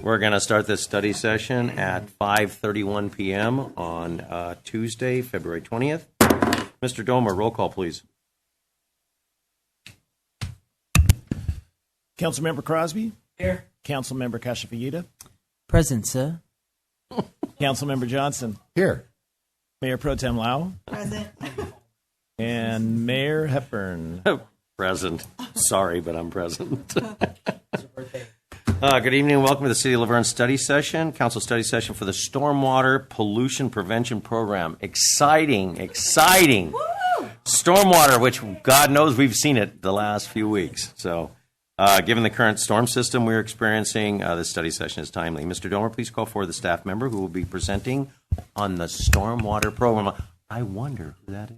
We're going to start this study session at 5:31 p.m. on Tuesday, February 20th. Mr. Domer, roll call, please. Councilmember Crosby? Here. Councilmember Kashifiyita? Present, sir. Councilmember Johnson? Here. Mayor Pro Tem Lau? Present. And Mayor Hepburn? Present. Sorry, but I'm present. Good evening and welcome to the City of Laverne study session, council study session for the Stormwater Pollution Prevention Program. Exciting. Woo! Stormwater, which God knows we've seen it the last few weeks. So given the current storm system we're experiencing, this study session is timely. Mr. Domer, please call forward the staff member who will be presenting on the Stormwater Program. I wonder who that is.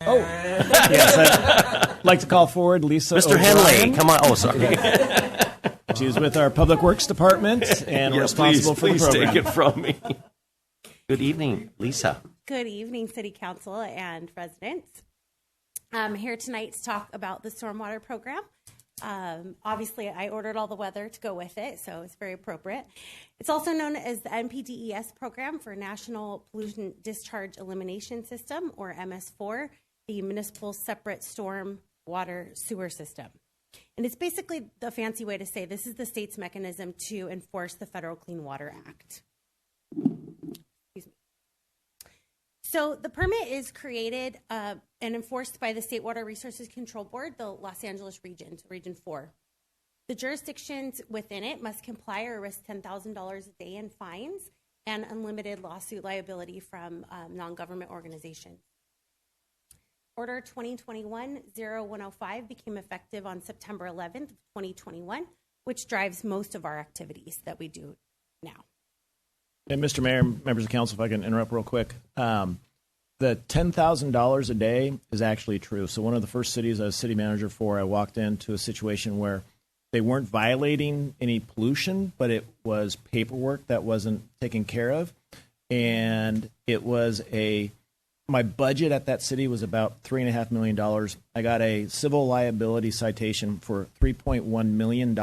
Oh, yes, I'd like to call forward Lisa Mr. O'Brien. Henley, come on. Oh, sorry. She's with our Public Works Department and responsible for the program. Please take it from me. Good evening, Lisa. Good evening, City Council and residents. I'm here tonight to talk about the stormwater program. Obviously, I ordered all the weather to go with it, so it's very appropriate. It's also known as the NPDES program for National Pollution Discharge Elimination System, or MS4, the Municipal Separate Storm Water Sewer System. And it's basically the fancy way to say this is the state's mechanism to enforce the Federal Clean Water Act. Excuse me. So the permit is created and enforced by the State Water Resources Control Board, the Los Angeles region, Region 4. The jurisdictions within it must comply or risk $10,000 a day in fines and unlimited lawsuit liability from non-government organizations. Order 2021-0105 became effective on September 11th, 2021, which drives most of our activities that we do now. And Mr. Mayor, members of council, if I can interrupt real quick. The $10,000 a day is actually true. So one of the first cities I was city manager for, I walked into a situation where they weren't violating any pollution, but it was paperwork that wasn't taken care of. And it was my budget at that city was about $3.5 million. I got a civil liability citation for $3.1 million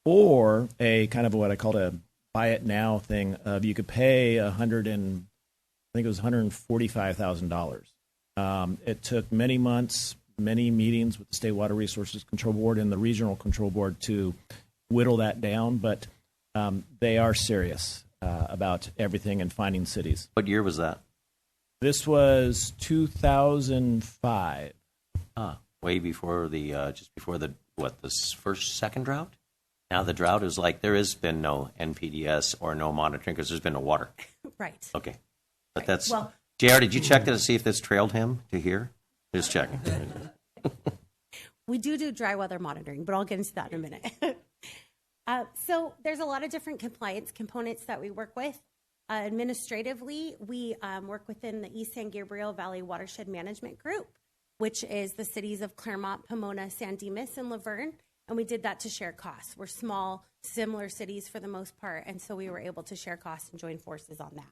or a kind of what I called a buy it now thing of you could pay $145,000. It took many months, many meetings with the State Water Resources Control Board and the Regional Control Board to whittle that down, but they are serious about everything and finding cities. What year was that? This was 2005. Way before just before the second drought? Now the drought is like there has been no NPDS or no monitoring because there's been no water. Right. Okay. But right. that's, well, JR, did you check that to see if this trailed him to here? Just checking. We do dry weather monitoring, but I'll get into that in a minute. So there's a lot of different compliance components that we work with. Administratively, we work within the East San Gabriel Valley Watershed Management Group, which is the cities of Claremont, Pomona, San Dimas, and Laverne. And we did that to share costs. We're small, similar cities for the most part, and so we were able to share costs and join forces on that.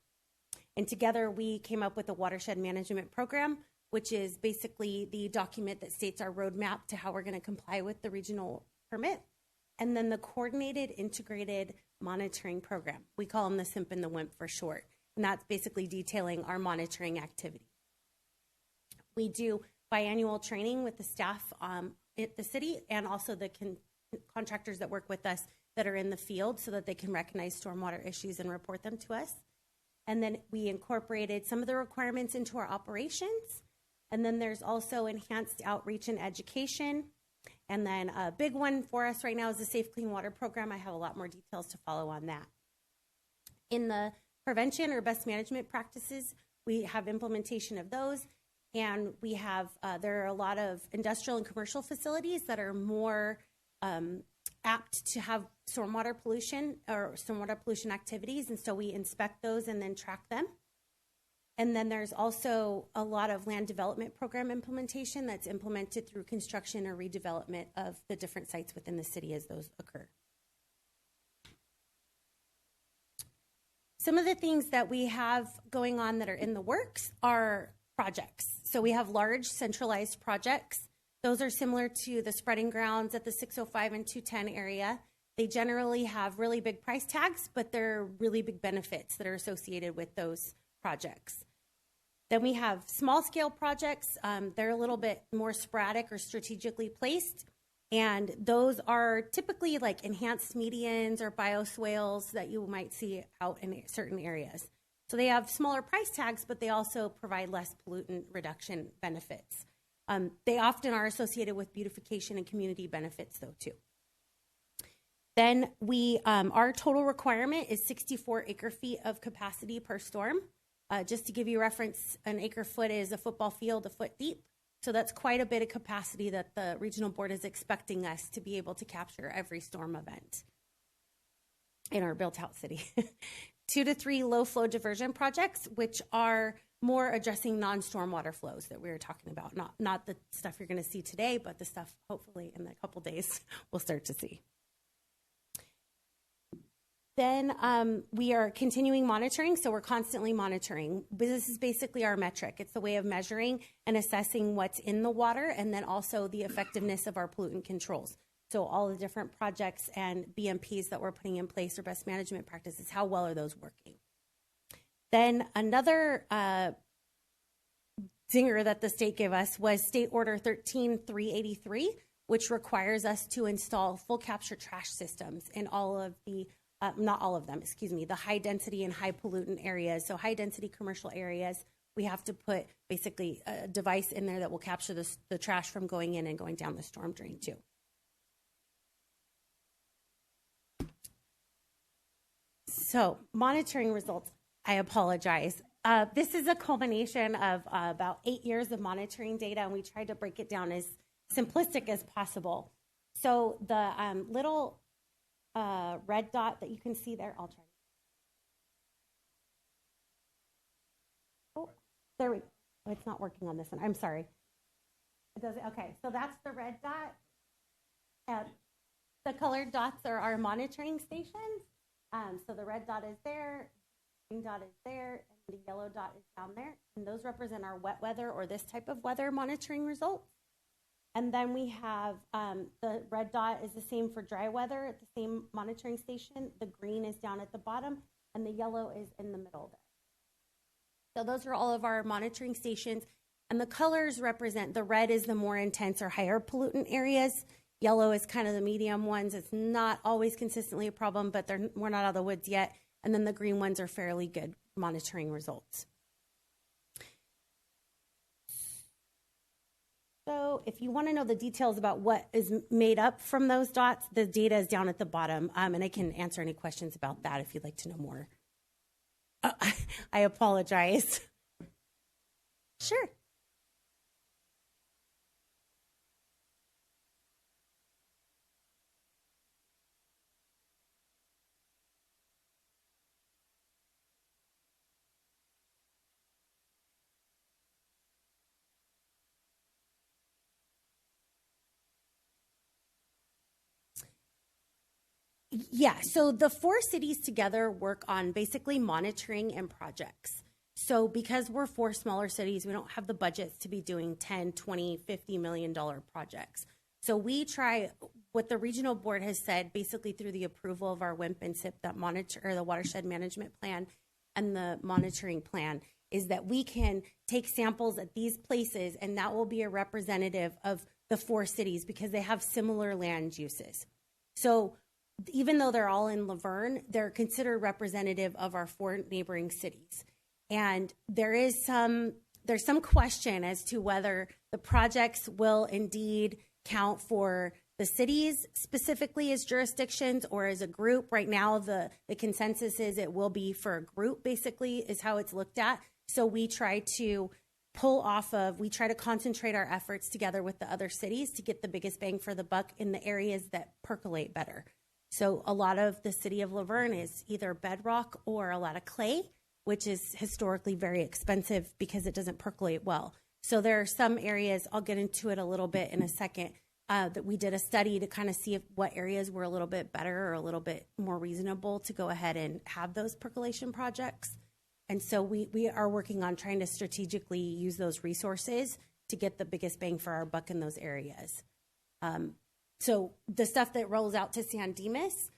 And together we came up with a watershed management program, which is basically the document that states our roadmap to how we're going to comply with the regional permit. And then the coordinated integrated monitoring program. We call them the SIMP and the WIMP for short. And that's basically detailing our monitoring activity. We do biannual training with the staff at the city and also the contractors that work with us that are in the field so that they can recognize stormwater issues and report them to us. And then we incorporated some of the requirements into our operations. And then there's also enhanced outreach and education. And then a big one for us right now is the Safe Clean Water Program. I have a lot more details to follow on that. In the prevention or best management practices, we have implementation of those. And we have, there are a lot of industrial and commercial facilities that are more apt to have stormwater pollution or stormwater pollution activities. And so we inspect those and then track them. And then there's also a lot of land development program implementation that's implemented through construction or redevelopment of the different sites within the city as those occur. Some of the things that we have going on that are in the works are projects. So we have large centralized projects Those are similar to the spreading grounds at the 605 and 210 area. They generally have really big price tags, but there are really big benefits that are associated with those projects. Then we have small scale projects. They're a little bit more sporadic or strategically placed. And those are typically like enhanced medians or bioswales that you might see out in certain areas. So they have smaller price tags, but they also provide less pollutant reduction benefits. They often are associated with beautification and community benefits, though, too. Then our total requirement is 64 acre feet of capacity per storm. Just to give you reference, an acre foot is a football field a foot deep. So that's quite a bit of capacity that the regional board is expecting us to be able to capture every storm event in our built-out city. 2 to 3 low-flow diversion projects, which are more addressing non-stormwater flows that we were talking about. Not the stuff you're going to see today, but the stuff hopefully in a couple days we'll start to see. Then we are continuing monitoring, so we're constantly monitoring. This is basically our metric. It's the way of measuring and assessing what's in the water, and then also the effectiveness of our pollutant controls. So all the different projects and BMPs that we're putting in place, or best management practices, how well are those working? Then another zinger that the state gave us was State Order 13383, which requires us to install full capture trash systems in all of the not all of them, the high density and high pollutant areas. So high density commercial areas, we have to put basically a device in there that will capture the trash from going in and going down the storm drain too. So monitoring results, I apologize. This is a culmination of about 8 years of monitoring data, and we tried to break it down as simplistic as possible. So the little red dot that you can see there, I'll try. Oh, there we go. Oh, it's not working on this one. I'm sorry. It doesn't. Okay, so that's the red dot. The colored dots are our monitoring stations. So the red dot is there, the green dot is there, and the yellow dot is down there. And those represent our wet weather or this type of weather monitoring results. And then we have the red dot is the same for dry weather at the same monitoring station. The green is down at the bottom, and the yellow is in the middle there. So those are all of our monitoring stations. And the colors represent, the red is the more intense or higher pollutant areas. Yellow is kind of the medium ones. It's not always consistently a problem, but we're not out of the woods yet. And then the green ones are fairly good monitoring results. So if you want to know the details about what is made up from those dots, the data is down at the bottom, and I can answer any questions about that if you'd like to know more. I apologize. Sure. Yeah, so the 4 cities together work on basically monitoring and projects. So because we're 4 smaller cities, we don't have the budgets to be doing 10, 20, $50 million projects. So we try, what the regional board has said, basically through the approval of our WIMP and SIP that monitor, or the watershed management plan and the monitoring plan, is that we can take samples at these places, and that will be a representative of the 4 cities because they have similar land uses. So even though they're all in Laverne, they're considered representative of our 4 neighboring cities. And there's some question as to whether the projects will indeed count for the cities specifically as jurisdictions or as a group. Right now, the consensus is it will be for a group, basically, is how it's looked at. So we try to concentrate our efforts together with the other cities to get the biggest bang for the buck in the areas that percolate better. So a lot of the city of Laverne is either bedrock or a lot of clay, which is historically very expensive because it doesn't percolate well. So there are some areas, I'll get into it a little bit in a second, that we did a study to kind of see what areas were a little bit better or a little bit more reasonable to go ahead and have those percolation projects. And so we are working on trying to strategically use those resources to get the biggest bang for our buck in those areas. So the stuff that rolls out to San Dimas,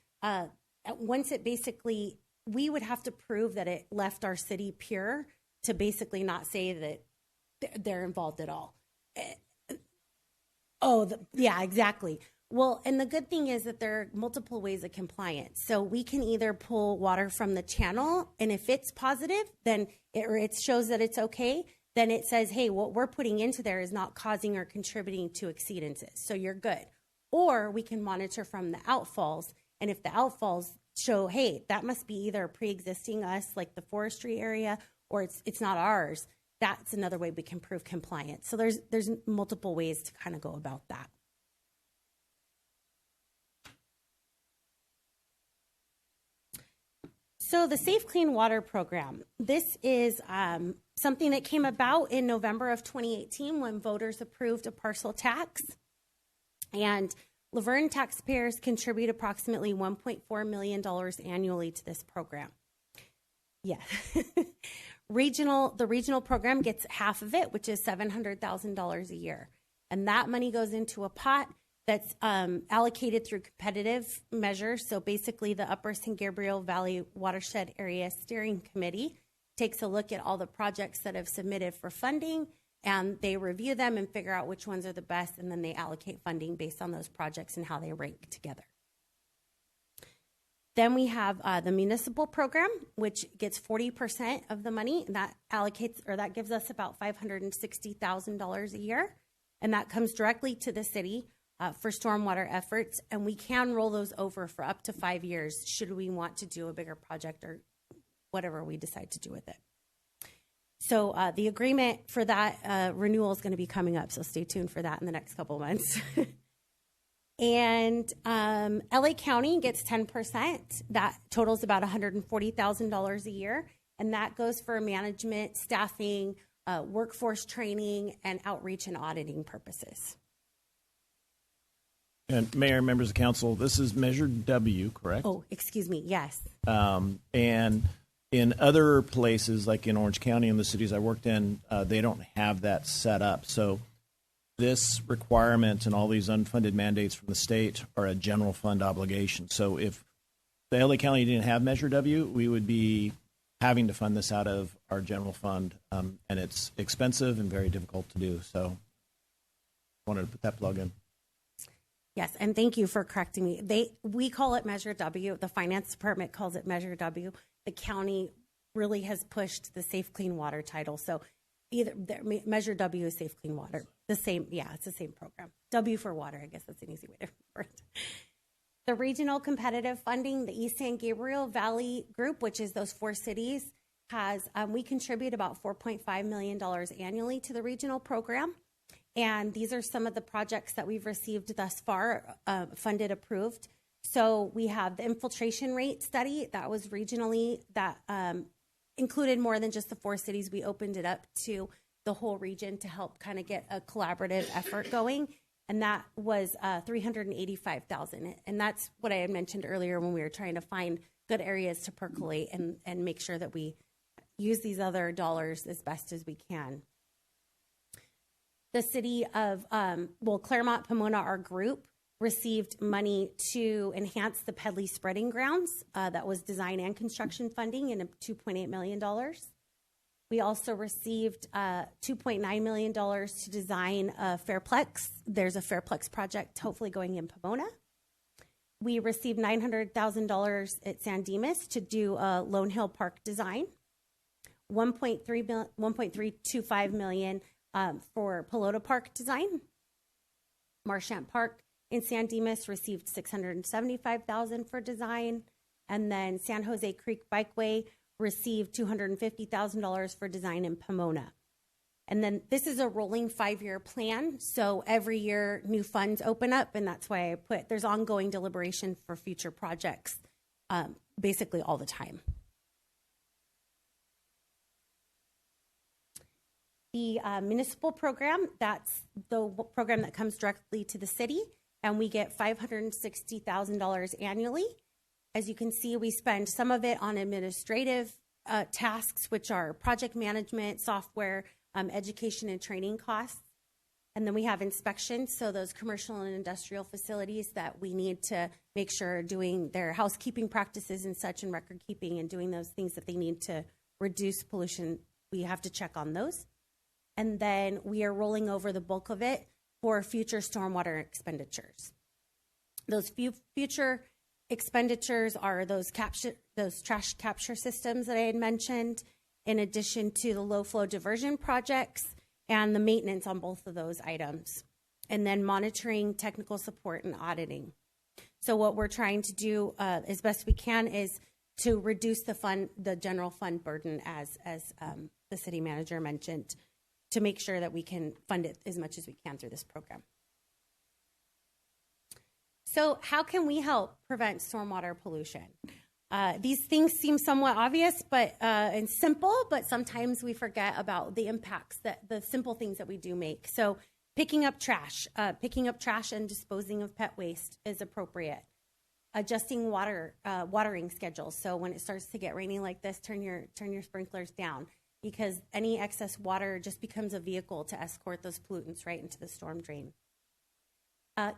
once it basically, we would have to prove that it left our city pure to basically not say that they're involved at all. Yeah, exactly. Well, and the good thing is that there are multiple ways of compliance. So we can either pull water from the channel, and if it's positive, then it shows that it's okay, then it says, hey, what we're putting into there is not causing or contributing to exceedances. So you're good. Or we can monitor from the outfalls. And if the outfalls show, hey, that must be either pre-existing us, like the forestry area, or it's not ours, that's another way we can prove compliance. So there's multiple ways to kind of go about that. So the Safe Clean Water Program, this is something that came about in November of 2018 when voters approved a parcel tax. And Laverne taxpayers contribute approximately $1.4 million annually to this program. Yeah. The regional program gets half of it, which is $700,000 a year. And that money goes into a pot that's allocated through competitive measures. So basically the Upper San Gabriel Valley Watershed Area Steering Committee takes a look at all the projects that have submitted for funding, and they review them and figure out which ones are the best, and then they allocate funding based on those projects and how they rank together. Then we have the municipal program, which gets 40% of the money, and that allocates, or that gives us about $560,000 a year, and that comes directly to the city for stormwater efforts, and we can roll those over for up to 5 years should we want to do a bigger project or whatever we decide to do with it. So the agreement for that renewal is going to be coming up, so stay tuned for that in the next couple of months. And LA County gets 10%. That totals about $140,000 a year, and that goes for management, staffing, workforce training, and outreach and auditing purposes. And Mayor, members of council, this is Measure W, correct? Oh, excuse me, yes. And in other places, like in Orange County and the cities I worked in, they don't have that set up. So this requirement and all these unfunded mandates from the state are a general fund obligation. So if the LA County didn't have Measure W, we would be having to fund this out of our general fund, and it's expensive and very difficult to do. So I wanted to put that plug in. Yes, and thank you for correcting me. We call it Measure W. The finance department calls it Measure W. The county really has pushed the Safe Clean Water title. So either Measure W is Safe Clean Water. The same, yeah, it's the same program. W for water, I guess that's an easy way to remember it. The regional competitive funding, the East San Gabriel Valley Group, which is those 4 cities, has we contribute about $4.5 million annually to the regional program. And these are some of the projects that we've received thus far, funded, approved. So we have the infiltration rate study that was regionally, that included more than just the 4 cities. We opened it up to the whole region to help kind of get a collaborative effort going. And that was $385,000. And that's what I had mentioned earlier when we were trying to find good areas to percolate and make sure that we use these other dollars as best as we can. The city of, Claremont, Pomona, our group, received money to enhance the Pedley spreading grounds. That was design and construction funding in $2.8 million. We also received $2.9 million to design a Fairplex. There's a Fairplex project hopefully going in Pomona. We received $900,000 at San Dimas to do a Lone Hill Park design. $1.325 million for Pelota Park design. Marchant Park in San Dimas received $675,000 for design, and then San Jose Creek Bikeway received $250,000 for design in Pomona. And then this is a rolling 5-year plan, so every year new funds open up, and that's why I put there's ongoing deliberation for future projects, basically all the time. The municipal program, that's the program that comes directly to the city, and we get $560,000 annually. As you can see, we spend some of it on administrative tasks, which are project management, software, education and training costs. And then we have inspections, so those commercial and industrial facilities that we need to make sure are doing their housekeeping practices and such, and record keeping and doing those things that they need to reduce pollution. We have to check on those. And then we are rolling over the bulk of it for future stormwater expenditures. Those future expenditures are those trash capture systems that I had mentioned, in addition to the low flow diversion projects and the maintenance on both of those items, and then monitoring, technical support, and auditing. So what we're trying to do as best we can is to reduce the general fund burden, as the city manager mentioned, to make sure that we can fund it as much as we can through this program. So how can we help prevent stormwater pollution? These things seem somewhat obvious and simple, but sometimes we forget about the impacts that the simple things that we do make. So picking up trash and disposing of pet waste is appropriate. Adjusting watering schedules. So when it starts to get rainy like this, turn your sprinklers down, because any excess water just becomes a vehicle to escort those pollutants right into the storm drain.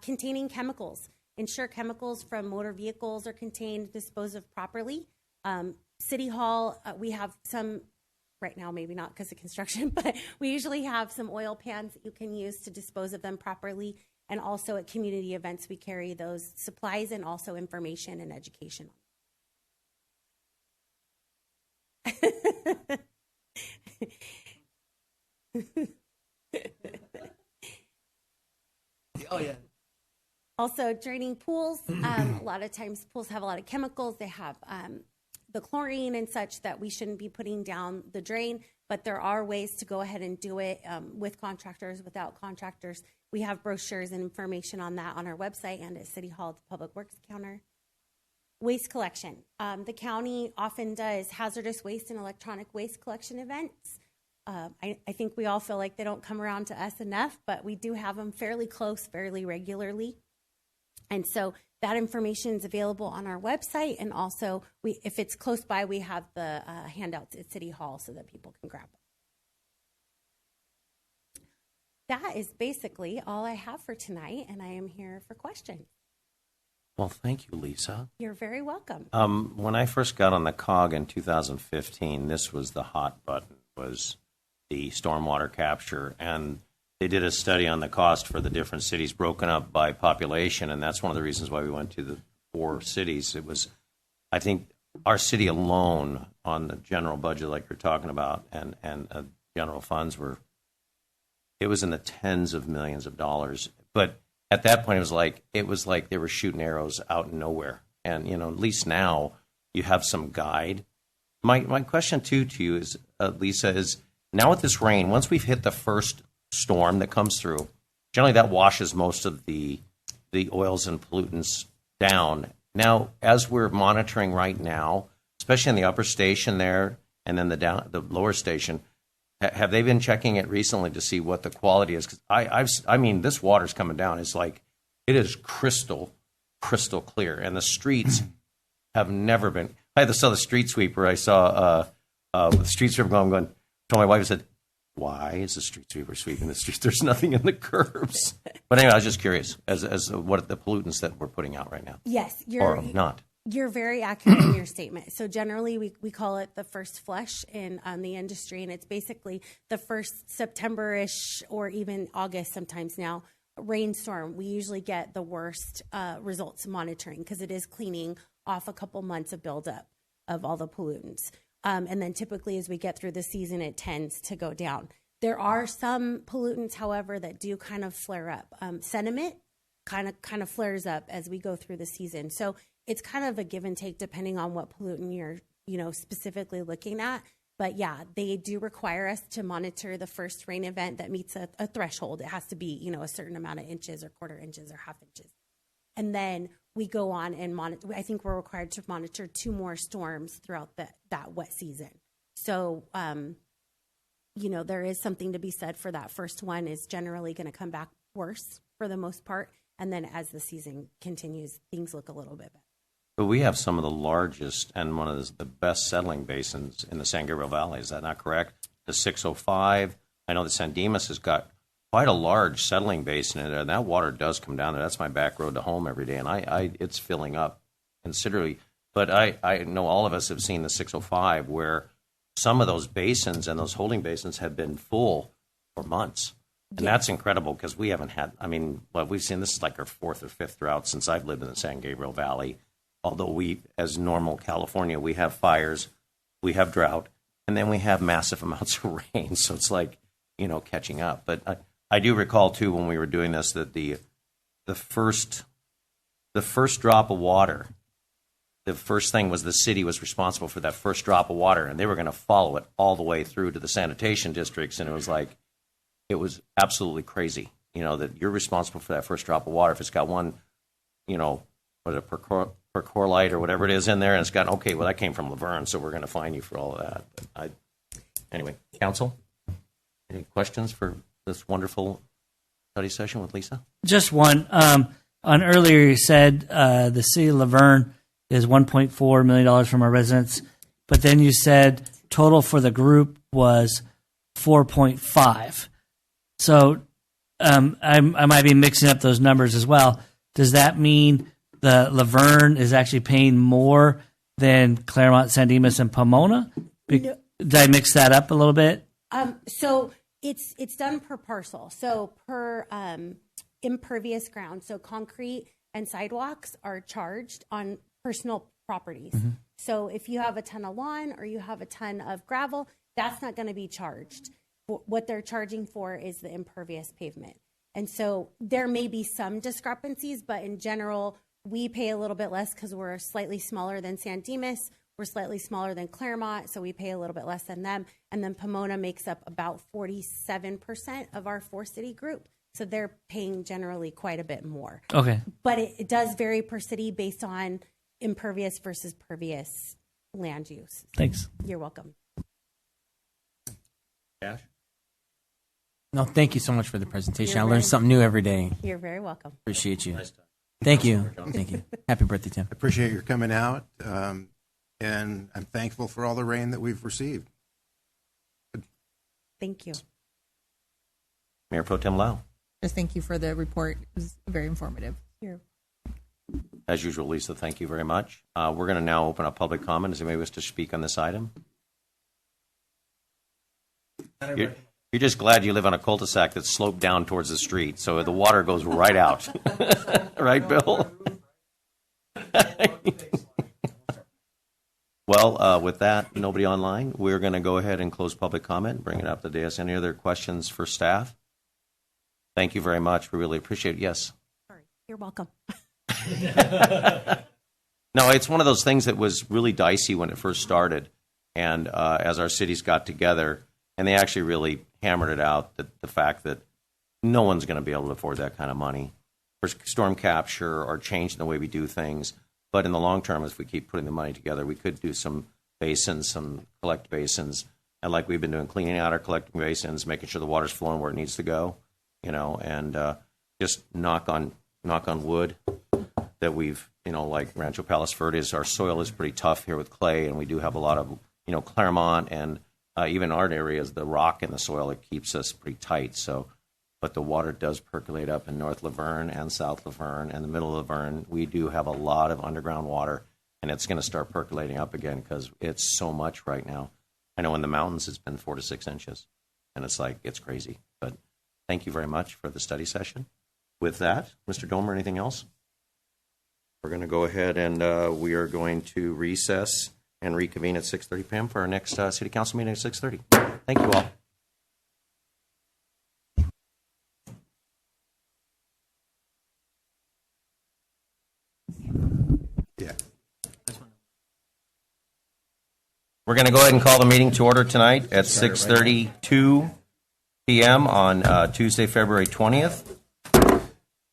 Containing chemicals. Ensure chemicals from motor vehicles are contained, disposed of properly. City Hall, we have some, right now maybe not because of construction, but we usually have some oil pans that you can use to dispose of them properly. And also at community events, we carry those supplies and also information and education. Oh, yeah. Also, draining pools. A lot of times pools have a lot of chemicals. They have the chlorine and such that we shouldn't be putting down the drain, but there are ways to go ahead and do it with contractors, without contractors. We have brochures and information on that on our website and at City Hall, the Public Works counter. Waste collection. The county often does hazardous waste and electronic waste collection events. I think we all feel like they don't come around to us enough, but we do have them fairly close, fairly regularly. And so that information is available on our website. And also, if it's close by, we have the handouts at City Hall so that people can grab them. That is basically all I have for tonight, and I am here for questions. Well, thank you, Lisa. You're very welcome. When I first got on the COG in 2015, this was the hot button, was the stormwater capture. And they did a study on the cost for the different cities broken up by population, and that's one of the reasons why we went to the 4 cities. It was, I think, our city alone on the general budget, like you're talking about, and general funds it was in the tens of millions of dollars. But at that point, it was like they were shooting arrows out in nowhere. And at least now you have some guide. My question to you is, Lisa, is now with this rain, once we've hit the first storm that comes through, generally that washes most of the oils and pollutants down. Now, as we're monitoring right now, especially in the upper station there, and then the lower station, have they been checking it recently to see what the quality is? Because I mean, this water's coming down. It's like it is crystal clear, and the streets have never been. I saw the street sweeper. I saw the street sweeper going. Told my wife, I said, why is the street sweeper sweeping the streets? There's nothing in the curbs. But anyway, I was just curious as what the pollutants that we're putting out right now. Yes, or not. You're very accurate in your statement. So generally, we call it the first flush in the industry, and it's basically the first September-ish or even August sometimes now rainstorm. We usually get the worst results monitoring because it is cleaning off a couple months of buildup of all the pollutants. And then typically as we get through the season, it tends to go down. There are some pollutants, however, that do kind of flare up. Sediment kind of flares up as we go through the season. So it's kind of a give and take depending on what pollutant you're, specifically looking at. But yeah, they do require us to monitor the first rain event that meets a threshold. It has to be, a certain amount of inches or quarter inches or half inches. And then we go on and monitor. I think we're required to monitor 2 more storms throughout that wet season. So, there is something to be said for that. First one is generally going to come back worse for the most part. And then as the season continues, things look a little bit better. But we have some of the largest and one of the best settling basins in the San Gabriel Valley. Is that not correct? The 605. I know that San Dimas has got quite a large settling basin in there, and that water does come down there. That's my back road to home every day, and it's filling up considerably. But I know all of us have seen the 605 where some of those basins and those holding basins have been full for months. And that's incredible because we haven't had, we've seen this is like our fourth or fifth drought since I've lived in the San Gabriel Valley. Although we, as normal California, we have fires, we have drought, and then we have massive amounts of rain. So it's like, catching up. But I do recall, too, when we were doing this, that the first drop of water, the first thing was the city was responsible for that first drop of water, and they were going to follow it all the way through to the sanitation districts. And it was absolutely crazy, that you're responsible for that first drop of water. If it's got one, perchlorate or whatever it is in there, and it's got, okay, well, that came from Laverne, so we're going to fine you for all of that. Anyway, council, any questions for this wonderful study session with Lisa? Just one. On earlier, you said the city of Laverne is $1.4 million from our residents, but then you said total for the group was 4.5. So I might be mixing up those numbers as well. Does that mean the Laverne is actually paying more than Claremont, San Dimas, and Pomona? No. Did I mix that up a little bit? So it's done per parcel. So per impervious ground. So concrete and sidewalks are charged on personal properties. Mm-hmm. So if you have a ton of lawn or you have a ton of gravel, that's not going to be charged. What they're charging for is the impervious pavement. And so there may be some discrepancies, but in general, we pay a little bit less because we're slightly smaller than San Dimas. We're slightly smaller than Claremont, so we pay a little bit less than them. And then Pomona makes up about 47% of our four-city group. So they're paying generally quite a bit more. Okay. But it does vary per city based on impervious versus pervious land use. Thanks. You're welcome. Cash? No, thank you so much for the presentation. You're I learned something new every day. You're very welcome. Appreciate you. Nice time. Thank you. Thank you. Happy birthday, Tim. I appreciate your coming out, and I'm thankful for all the rain that we've received. Thank you. Mayor Pro Tem Lau. Just thank you for the report. It was very informative. You're As usual, Lisa, thank you very much. We're going to now open up public comment. Does anybody wish to speak on this item? You're just glad you live on a cul-de-sac that's sloped down towards the street, so the water goes right out. Right, Bill? Well, with that, nobody online, we're going to go ahead and close public comment, bring it up to dais. Any other questions for staff? Thank you very much. We really appreciate it. Yes? sorry. You're welcome. No, it's one of those things that was really dicey when it first started. And as our cities got together, and they actually really hammered it out, the fact that no one's going to be able to afford that kind of money for storm capture or changing the way we do things. But in the long term, if we keep putting the money together, we could do some basins, some collect basins. And like we've been doing, cleaning out our collecting basins, making sure the water's flowing where it needs to go, and just knock on wood that we've, like Rancho Palos Verdes, our soil is pretty tough here with clay, and we do have a lot of, Claremont and even our areas, the rock in the soil, it keeps us pretty tight. So, but the water does percolate up in North Laverne and South Laverne and the middle of Laverne. We do have a lot of underground water, and it's going to start percolating up again because it's so much right now. I know in the mountains it's been 4 to 6 inches, and it's crazy. But thank you very much for the study session. With that, Mr. Domer, anything else? We're going to go ahead and we are going to recess and reconvene at 6:30 p.m. for our next City Council meeting at 6:30. Thank you all. Yeah. We're going to go ahead and call the meeting to order tonight at 6:32 p.m. on Tuesday, February 20th.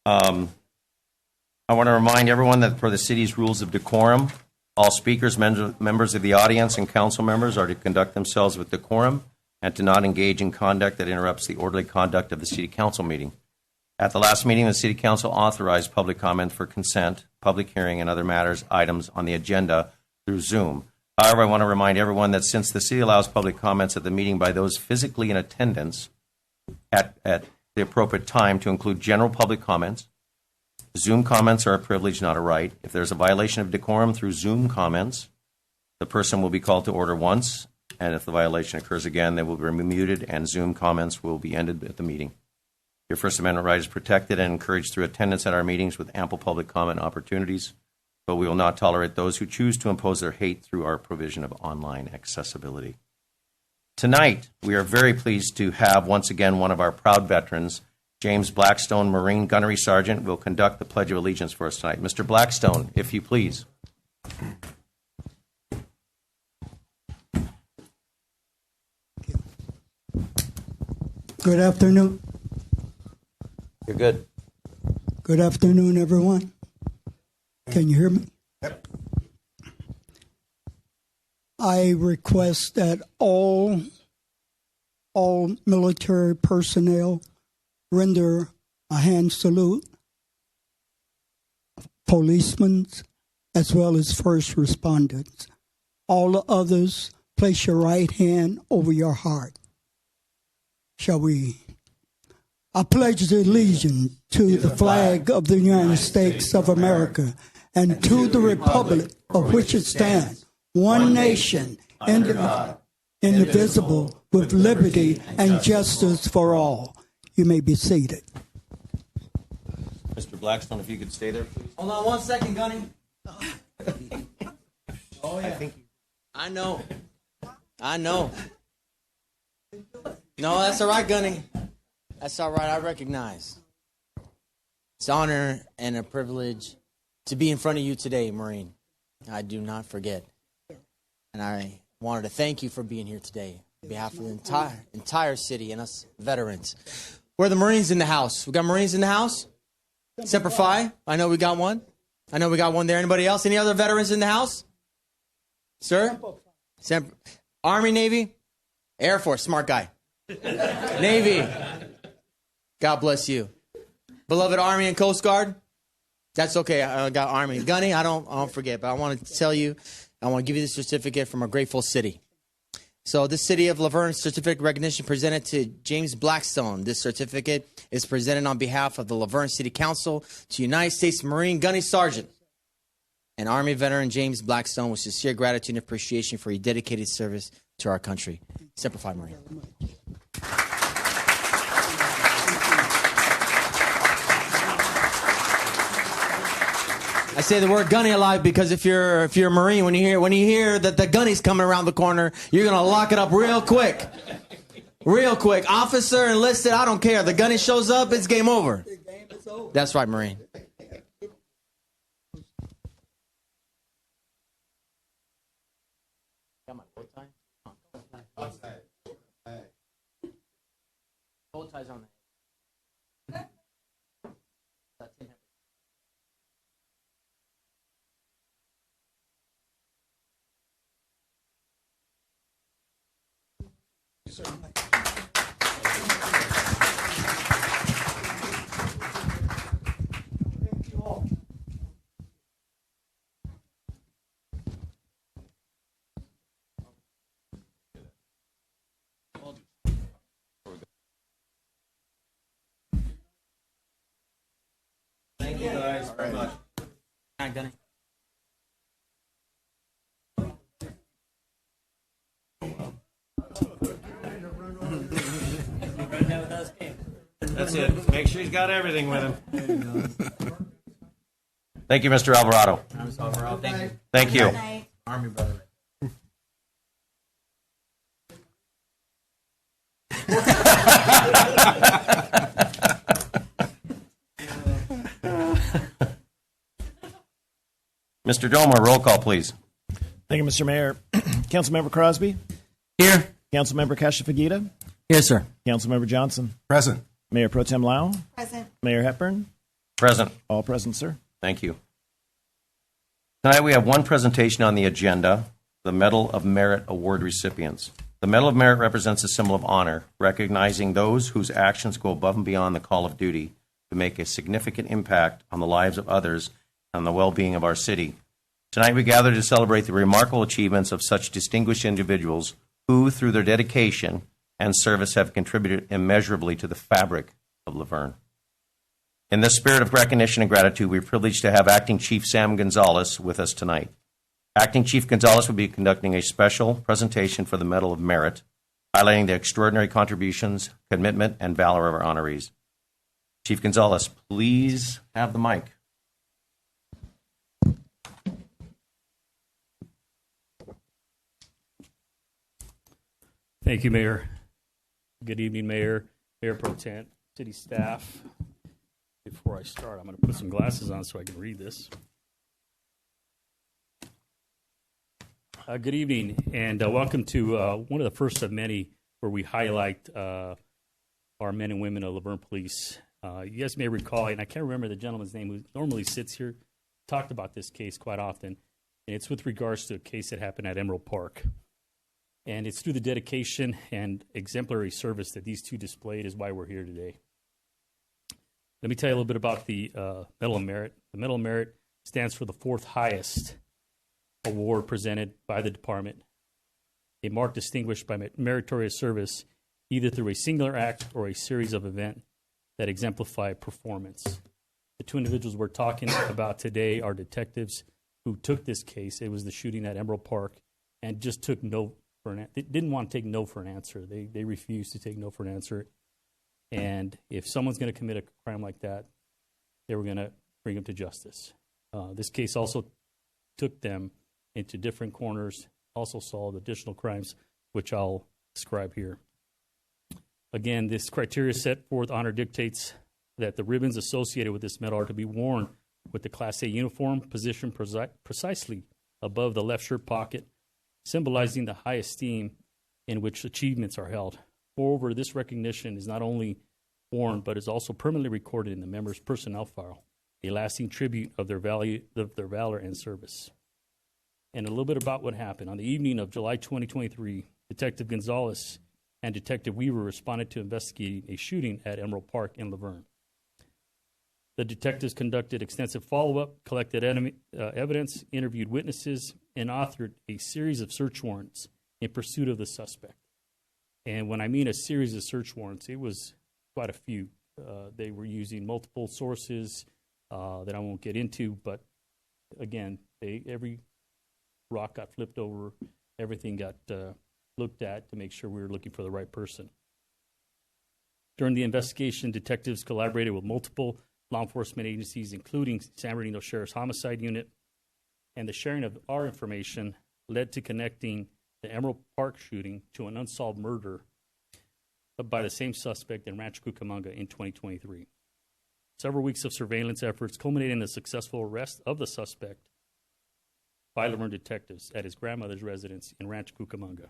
I want to remind everyone that per the city's rules of decorum, all speakers, members of the audience, and council members are to conduct themselves with decorum and to not engage in conduct that interrupts the orderly conduct of the city council meeting. At the last meeting, the city council authorized public comment for consent, public hearing, and other matters, items on the agenda through Zoom. However, I want to remind everyone that since the city allows public comments at the meeting by those physically in attendance at the appropriate time to include general public comments. Zoom comments are a privilege, not a right. If there's a violation of decorum through Zoom comments, the person will be called to order once, and if the violation occurs again, they will be muted, and Zoom comments will be ended at the meeting. Your First Amendment right is protected and encouraged through attendance at our meetings with ample public comment opportunities, but we will not tolerate those who choose to impose their hate through our provision of online accessibility. Tonight, we are very pleased to have once again one of our proud veterans, James Blackstone, Marine Gunnery Sergeant, will conduct the Pledge of Allegiance for us tonight. Mr. Blackstone, if you please. Good afternoon. You're good. Good afternoon, everyone. Can you hear me? Yep. I request that all military personnel render a hand salute, policemen, as well as first responders. All the others, place your right hand over your heart. Shall we? I pledge allegiance to the flag of the United States of America and to the republic of which it stands, one nation, indivisible, with liberty and justice for all. You may be seated. Mr. Blackstone, if you could stay there, please. Hold on 1 second, Gunny. Oh, yeah. I know. No, that's all right, Gunny. That's all right. I recognize. It's an honor and a privilege to be in front of you today, Marine. I do not forget. And I wanted to thank you for being here today on behalf of the entire city and us veterans. We're the Marines in the house. We got Marines in the house? Semper Fi. I know we got one. I know we got one there. Anybody else? Any other veterans in the house? Sir? Army, Navy? Air Force. Smart guy. Navy. God bless you. Beloved Army and Coast Guard? That's okay. I got Army. Gunny, I don't forget, but I want to tell you, I want to give you this certificate from a grateful city. So this City of Laverne certificate recognition presented to James Blackstone. This certificate is presented on behalf of the Laverne City Council to United States Marine Gunny Sergeant and Army veteran James Blackstone with sincere gratitude and appreciation for your dedicated service to our country. Semper Fi, Marine. I say the word gunny a lot because if you're a Marine, when you hear that the gunny's coming around the corner, you're gonna lock it up real quick. Real quick. Officer, enlisted, I don't care. The gunny shows up, it's game over. That's right, Marine. Got my bow tie? Bow ties on there. Thank you guys very much. All right, Gunny. That's it. Make sure he's got everything with him. Thank you, Mr. Alvarado. Thank you. Thank you. Army brother. Mr. Domer, roll call, please. Thank you, Mr. Mayor. Councilmember Crosby, Here. Councilmember Kashafagita, Yes, sir. Councilmember Johnson, Present. Mayor Pro Tem Lau, Present. Mayor Hepburn, Present. all present, sir. Thank you. Tonight we have one presentation on the agenda, the Medal of Merit Award recipients. The Medal of Merit represents a symbol of honor, recognizing those whose actions go above and beyond the call of duty to make a significant impact on the lives of others and the well-being of our city. Tonight we gather to celebrate the remarkable achievements of such distinguished individuals who, through their dedication and service, have contributed immeasurably to the fabric of Laverne. In the spirit of recognition and gratitude, we're privileged to have Acting Chief Sam Gonzalez with us tonight. Acting Chief Gonzalez will be conducting a special presentation for the Medal of Merit, highlighting the extraordinary contributions, commitment, and valor of our honorees. Chief Gonzalez, please have the mic. Thank you, Mayor. Good evening, Mayor, Mayor Pro Tem, city staff. Before I start, I'm going to put some glasses on so I can read this. Good evening, and welcome to one of the first of many where we highlight our men and women of Laverne Police. You guys may recall, and I can't remember the gentleman's name who normally sits here, talked about this case quite often, and it's with regards to a case that happened at Emerald Park. And it's through the dedication and exemplary service that these two displayed is why we're here today. Let me tell you a little bit about the Medal of Merit. The Medal of Merit stands for the fourth highest award presented by the department, a mark distinguished by meritorious service either through a singular act or a series of events that exemplify performance. The two individuals we're talking about today are detectives who took this case. It was the shooting at Emerald Park, and just took no for an. They didn't want to take no for an answer. They refused to take no for an answer. And if someone's going to commit a crime like that, they were going to bring them to justice. This case also took them into different corners, also solved additional crimes, which I'll describe here. Again, this criteria set forth honor dictates that the ribbons associated with this medal are to be worn with the Class A uniform, positioned precisely above the left shirt pocket, symbolizing the high esteem in which achievements are held. Moreover, this recognition is not only worn, but is also permanently recorded in the member's personnel file, a lasting tribute of their valor and service. And a little bit about what happened. On the evening of July 2023, Detective Gonzalez and Detective Weaver responded to investigating a shooting at Emerald Park in Laverne. The detectives conducted extensive follow-up, collected evidence, interviewed witnesses, and authored a series of search warrants in pursuit of the suspect. And when I mean a series of search warrants, it was quite a few. They were using multiple sources that I won't get into, but again, every rock got flipped over, everything got looked at to make sure we were looking for the right person. During the investigation, detectives collaborated with multiple law enforcement agencies, including San Bernardino Sheriff's Homicide Unit, and the sharing of our information led to connecting the Emerald Park shooting to an unsolved murder by the same suspect in Rancho Cucamonga in 2023. Several weeks of surveillance efforts culminated in the successful arrest of the suspect by Laverne detectives at his grandmother's residence in Rancho Cucamonga.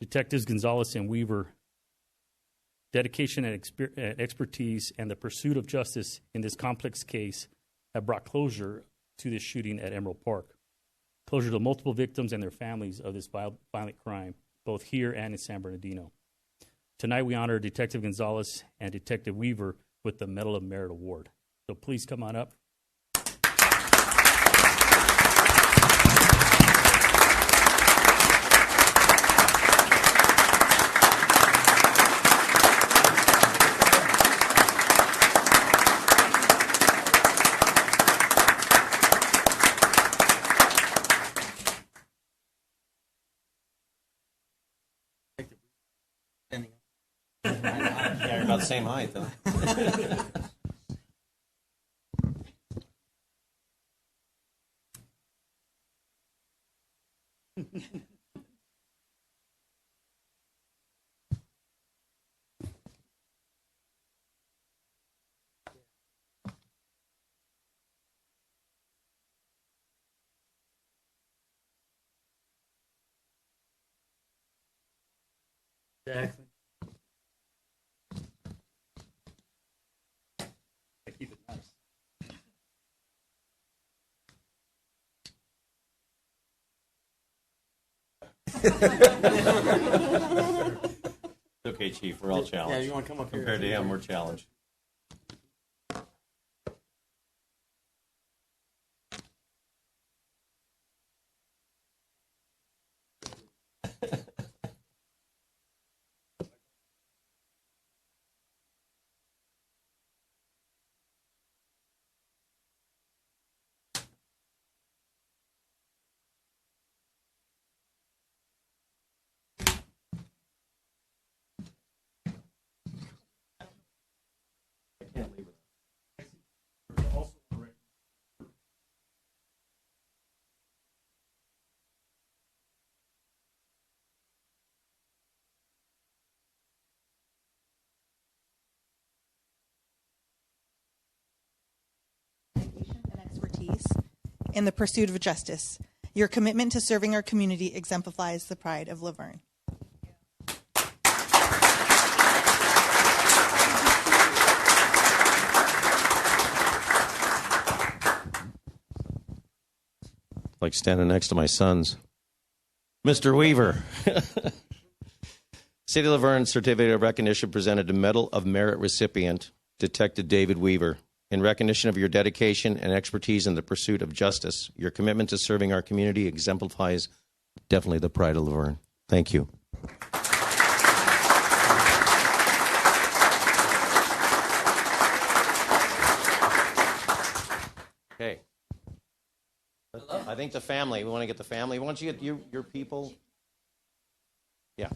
Detectives Gonzalez and Weaver, dedication and expertise and the pursuit of justice in this complex case have brought closure to this shooting at Emerald Park. Closure to multiple victims and their families of this violent crime, both here and in San Bernardino. Tonight we honor Detective Gonzalez and Detective Weaver with the Medal of Merit Award. So please come on up. They're about the same height, though. Exactly. Keep it nice. It's okay, Chief. We're all challenged. Yeah, you want to come up here? Compared to him, we're challenged. And expertise in the pursuit of justice. Your commitment to serving our community exemplifies the pride of Laverne. Like standing next to my sons. Mr. Weaver. City of Laverne Certificate of Recognition presented to Medal of Merit recipient, Detective David Weaver. In recognition of your dedication and expertise in the pursuit of justice, your commitment to serving our community exemplifies definitely the pride of Laverne. Thank you. Okay. I think the family, we want to get the family. Why don't you get your people? Yeah.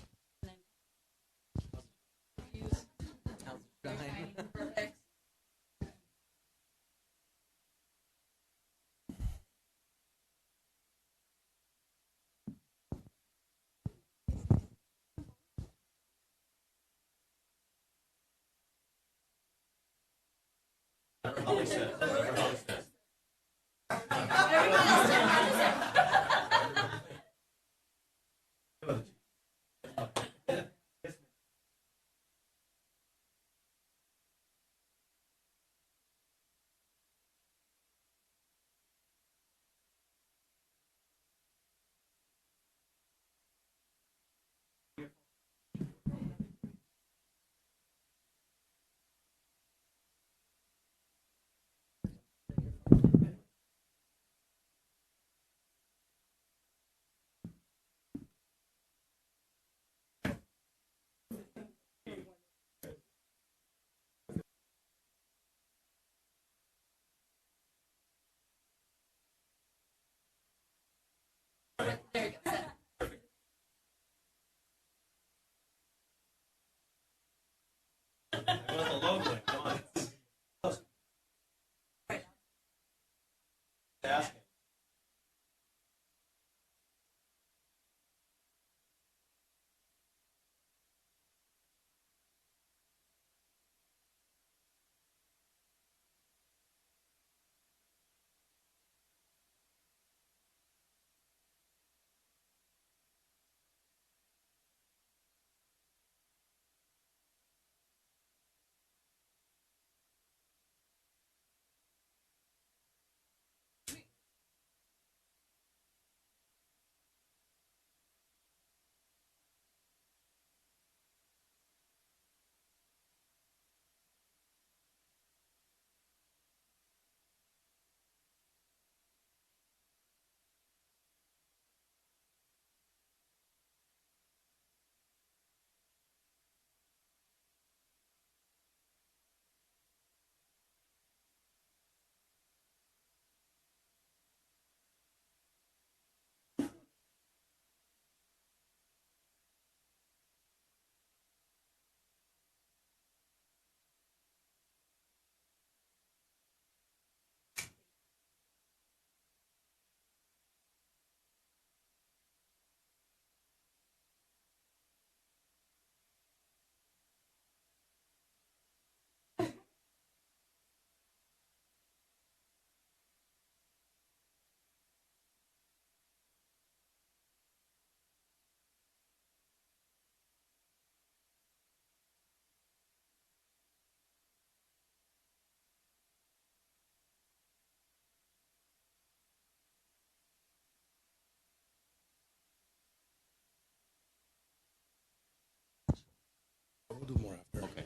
We'll do more after. Okay.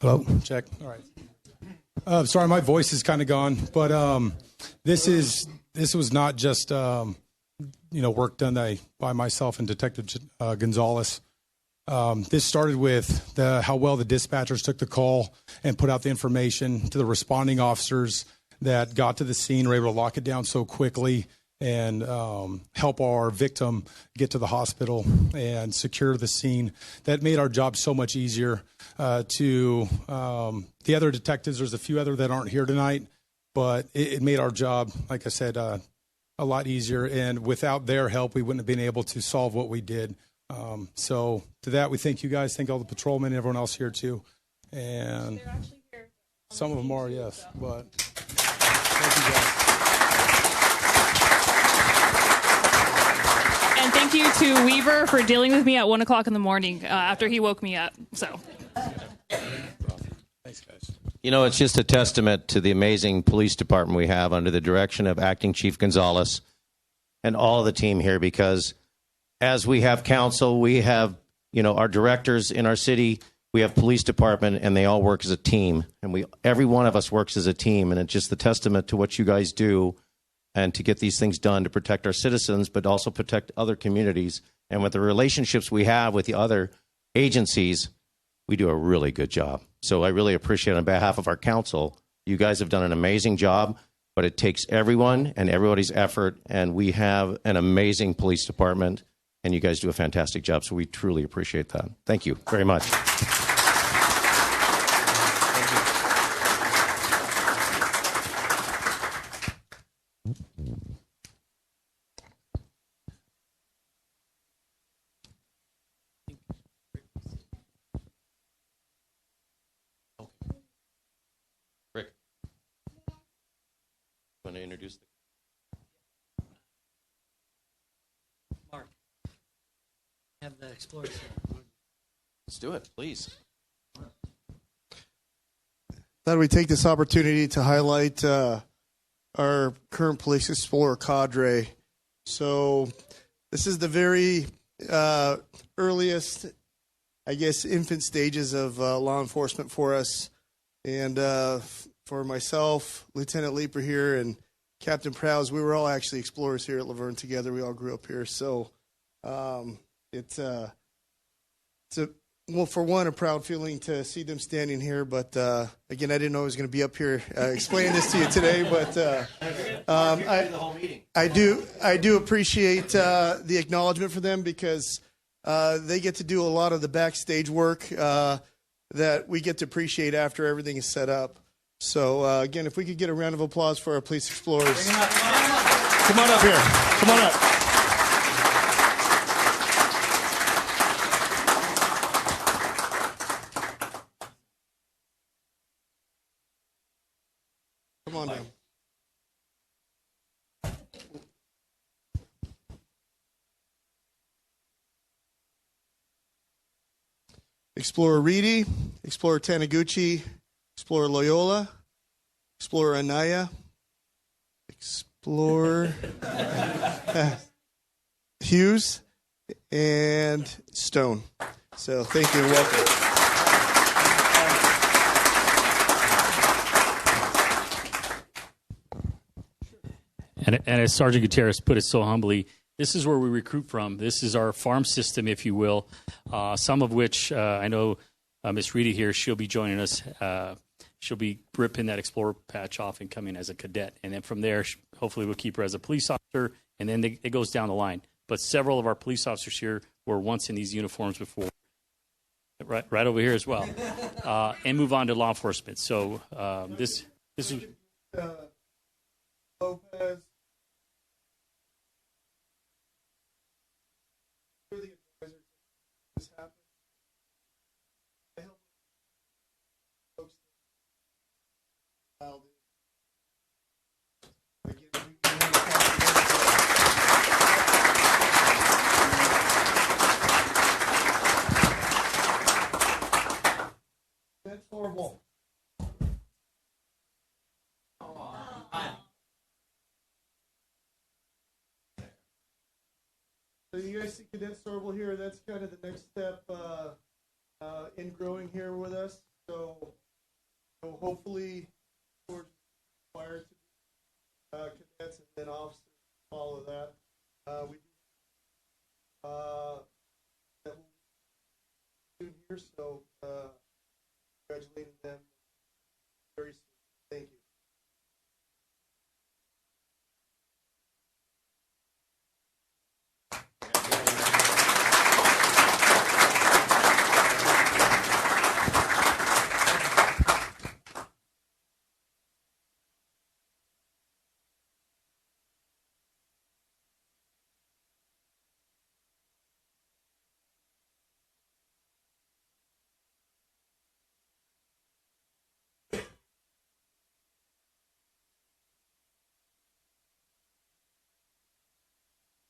Hello, check. All right. Sorry, my voice is kind of gone, but this was not just work done by myself and Detective Gonzalez. This started with how well the dispatchers took the call and put out the information to the responding officers that got to the scene, were able to lock it down so quickly, and help our victim get to the hospital and secure the scene. That made our job so much easier. To the other detectives, there's a few other that aren't here tonight, but it made our job, like I said, a lot easier. And without their help, we wouldn't have been able to solve what we did. So to that, we thank you guys. Thank all the patrolmen and everyone else here too. And they're actually here. Some of them are, yes, but thank you guys. And thank you to Weaver for dealing with me at 1 o'clock in the morning after he woke me up. So, thanks, guys. You know, it's just a testament to the amazing police department we have under the direction of Acting Chief Gonzalez and all the team here, because as we have council, we have, our directors in our city, we have police department, and they all work as a team. And every one of us works as a team, and it's just the testament to what you guys do and to get these things done to protect our citizens, but also protect other communities. And with the relationships we have with the other agencies, we do a really good job. So I really appreciate it on behalf of our council. You guys have done an amazing job, but it takes everyone and everybody's effort, and we have an amazing police department, and you guys do a fantastic job. So we truly appreciate that. Thank you very much. Rick, want to introduce Mark, have the Explorers. Let's do it, please. Thought we'd take this opportunity to highlight our current Police Explorer cadre. So this is the very earliest, I guess, infant stages of law enforcement for us. And for myself, Lieutenant Leeper here, and Captain Prowse, we were all actually explorers here at Laverne together. We all grew up here. So it's well, for one, a proud feeling to see them standing here. But again, I didn't know I was going to be up here explaining this to you today. But I do appreciate the acknowledgement for them, because they get to do a lot of the backstage work that we get to appreciate after everything is set up. So again, if we could get a round of applause for our police explorers. Come on up here. Come on up. Come on down. Explorer Reedy, Explorer Taniguchi, Explorer Loyola, Explorer Anaya, Explorer Hughes, and Stone. So thank you and welcome. And as Sergeant Gutierrez put it so humbly, this is where we recruit from. This is our farm system, if you will, some of which I know Miss Reedy here, she'll be joining us. She'll be ripping that Explorer patch off and coming as a cadet. And then from there, hopefully we'll keep her as a police officer, and then it goes down the line. But several of our police officers here were once in these uniforms before, right over here as well, and move on to law enforcement. So this is... Lopez. This happened. I help folks again, that's horrible. So you guys see Cadet Sorble here, that's kind of the next step in growing here with us. So hopefully we're required to be cadets and then officers follow that. We that will be here, so congratulating them very soon. Thank you.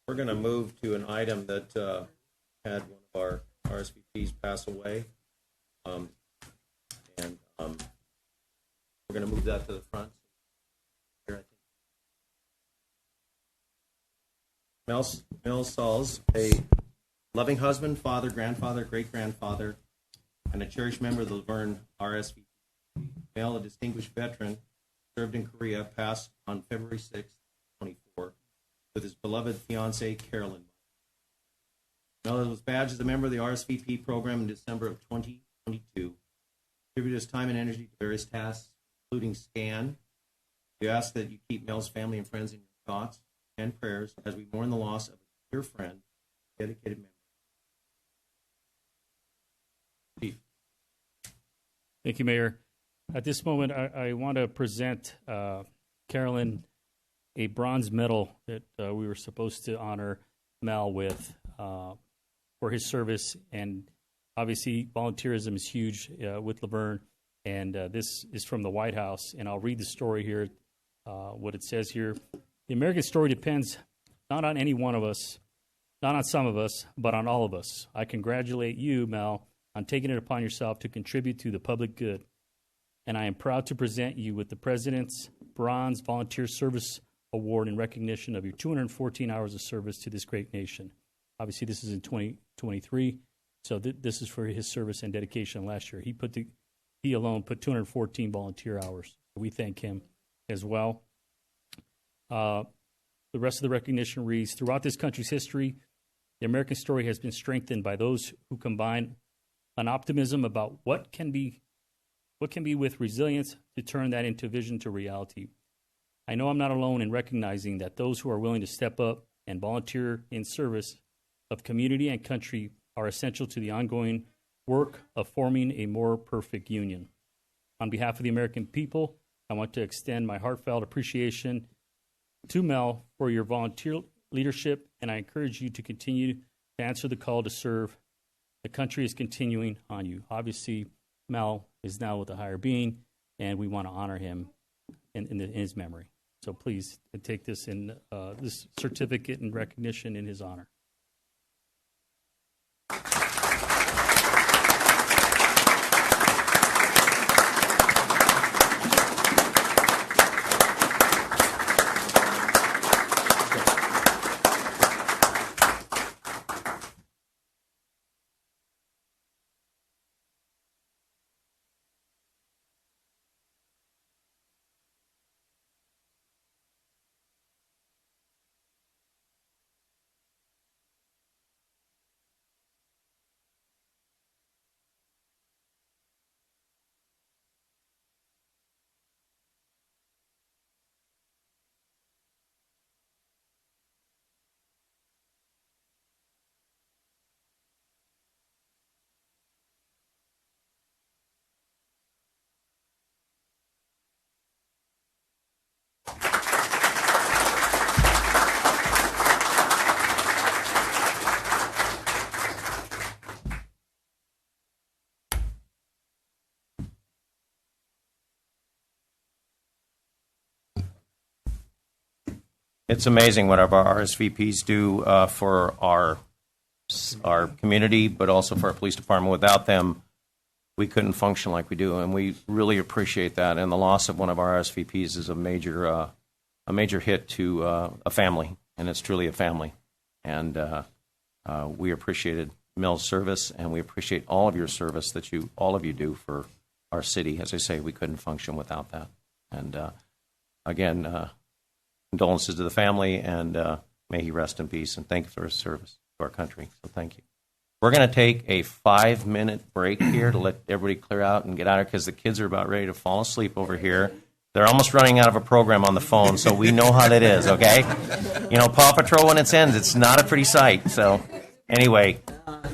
We're going to move to an item that had one of our RSVPs pass away. We're going to move that to the front. Here, I think. Mel Sauls, a loving husband, father, grandfather, great-grandfather, and a cherished member of the Laverne RSVP. Mel, a distinguished veteran, served in Korea, passed on February 6, 24, with his beloved fiancée, Carolyn. Mel was badged as a member of the RSVP program in December of 2022. Contributed his time and energy to various tasks, including SCAN. We ask that you keep Mel's family and friends in your thoughts and prayers as we mourn the loss of a dear friend, dedicated member. Chief. Thank you, Mayor. At this moment, I want to present Carolyn a bronze medal that we were supposed to honor Mel with for his service. And obviously, volunteerism is huge with Laverne. And this is from the White House. And I'll read the story here, what it says here. The American story depends not on any one of us, not on some of us, but on all of us. I congratulate you, Mel, on taking it upon yourself to contribute to the public good. And I am proud to present you with the President's Bronze Volunteer Service Award in recognition of your 214 hours of service to this great nation. Obviously, this is in 2023, so this is for his service and dedication last year. He alone put 214 volunteer hours. We thank him as well. The rest of the recognition reads, throughout this country's history, the American story has been strengthened by those who combine an optimism about what can be with resilience to turn that into vision to reality. I know I'm not alone in recognizing that those who are willing to step up and volunteer in service of community and country are essential to the ongoing work of forming a more perfect union. On behalf of the American people, I want to extend my heartfelt appreciation to Mel for your volunteer leadership, and I encourage you to continue to answer the call to serve. The country is continuing on you. Obviously, Mel is now with a higher being, and we want to honor him in his memory. So please take this this certificate in recognition in his honor. It's amazing what our RSVPs do for our community, but also for our police department. Without them, we couldn't function like we do, and we really appreciate that. And the loss of one of our RSVPs is a major hit to a family, and it's truly a family. And we appreciated Mel's service, and we appreciate all of your service that all of you do for our city. As I say, we couldn't function without that. And again, condolences to the family, and may he rest in peace, and thank you for his service to our country. So thank you. We're going to take a 5-minute break here to let everybody clear out and get out of here, because the kids are about ready to fall asleep over here. They're almost running out of a program on the phone, so we know how that is, okay? You know, Paw Patrol, when it ends, it's not a pretty sight. So anyway,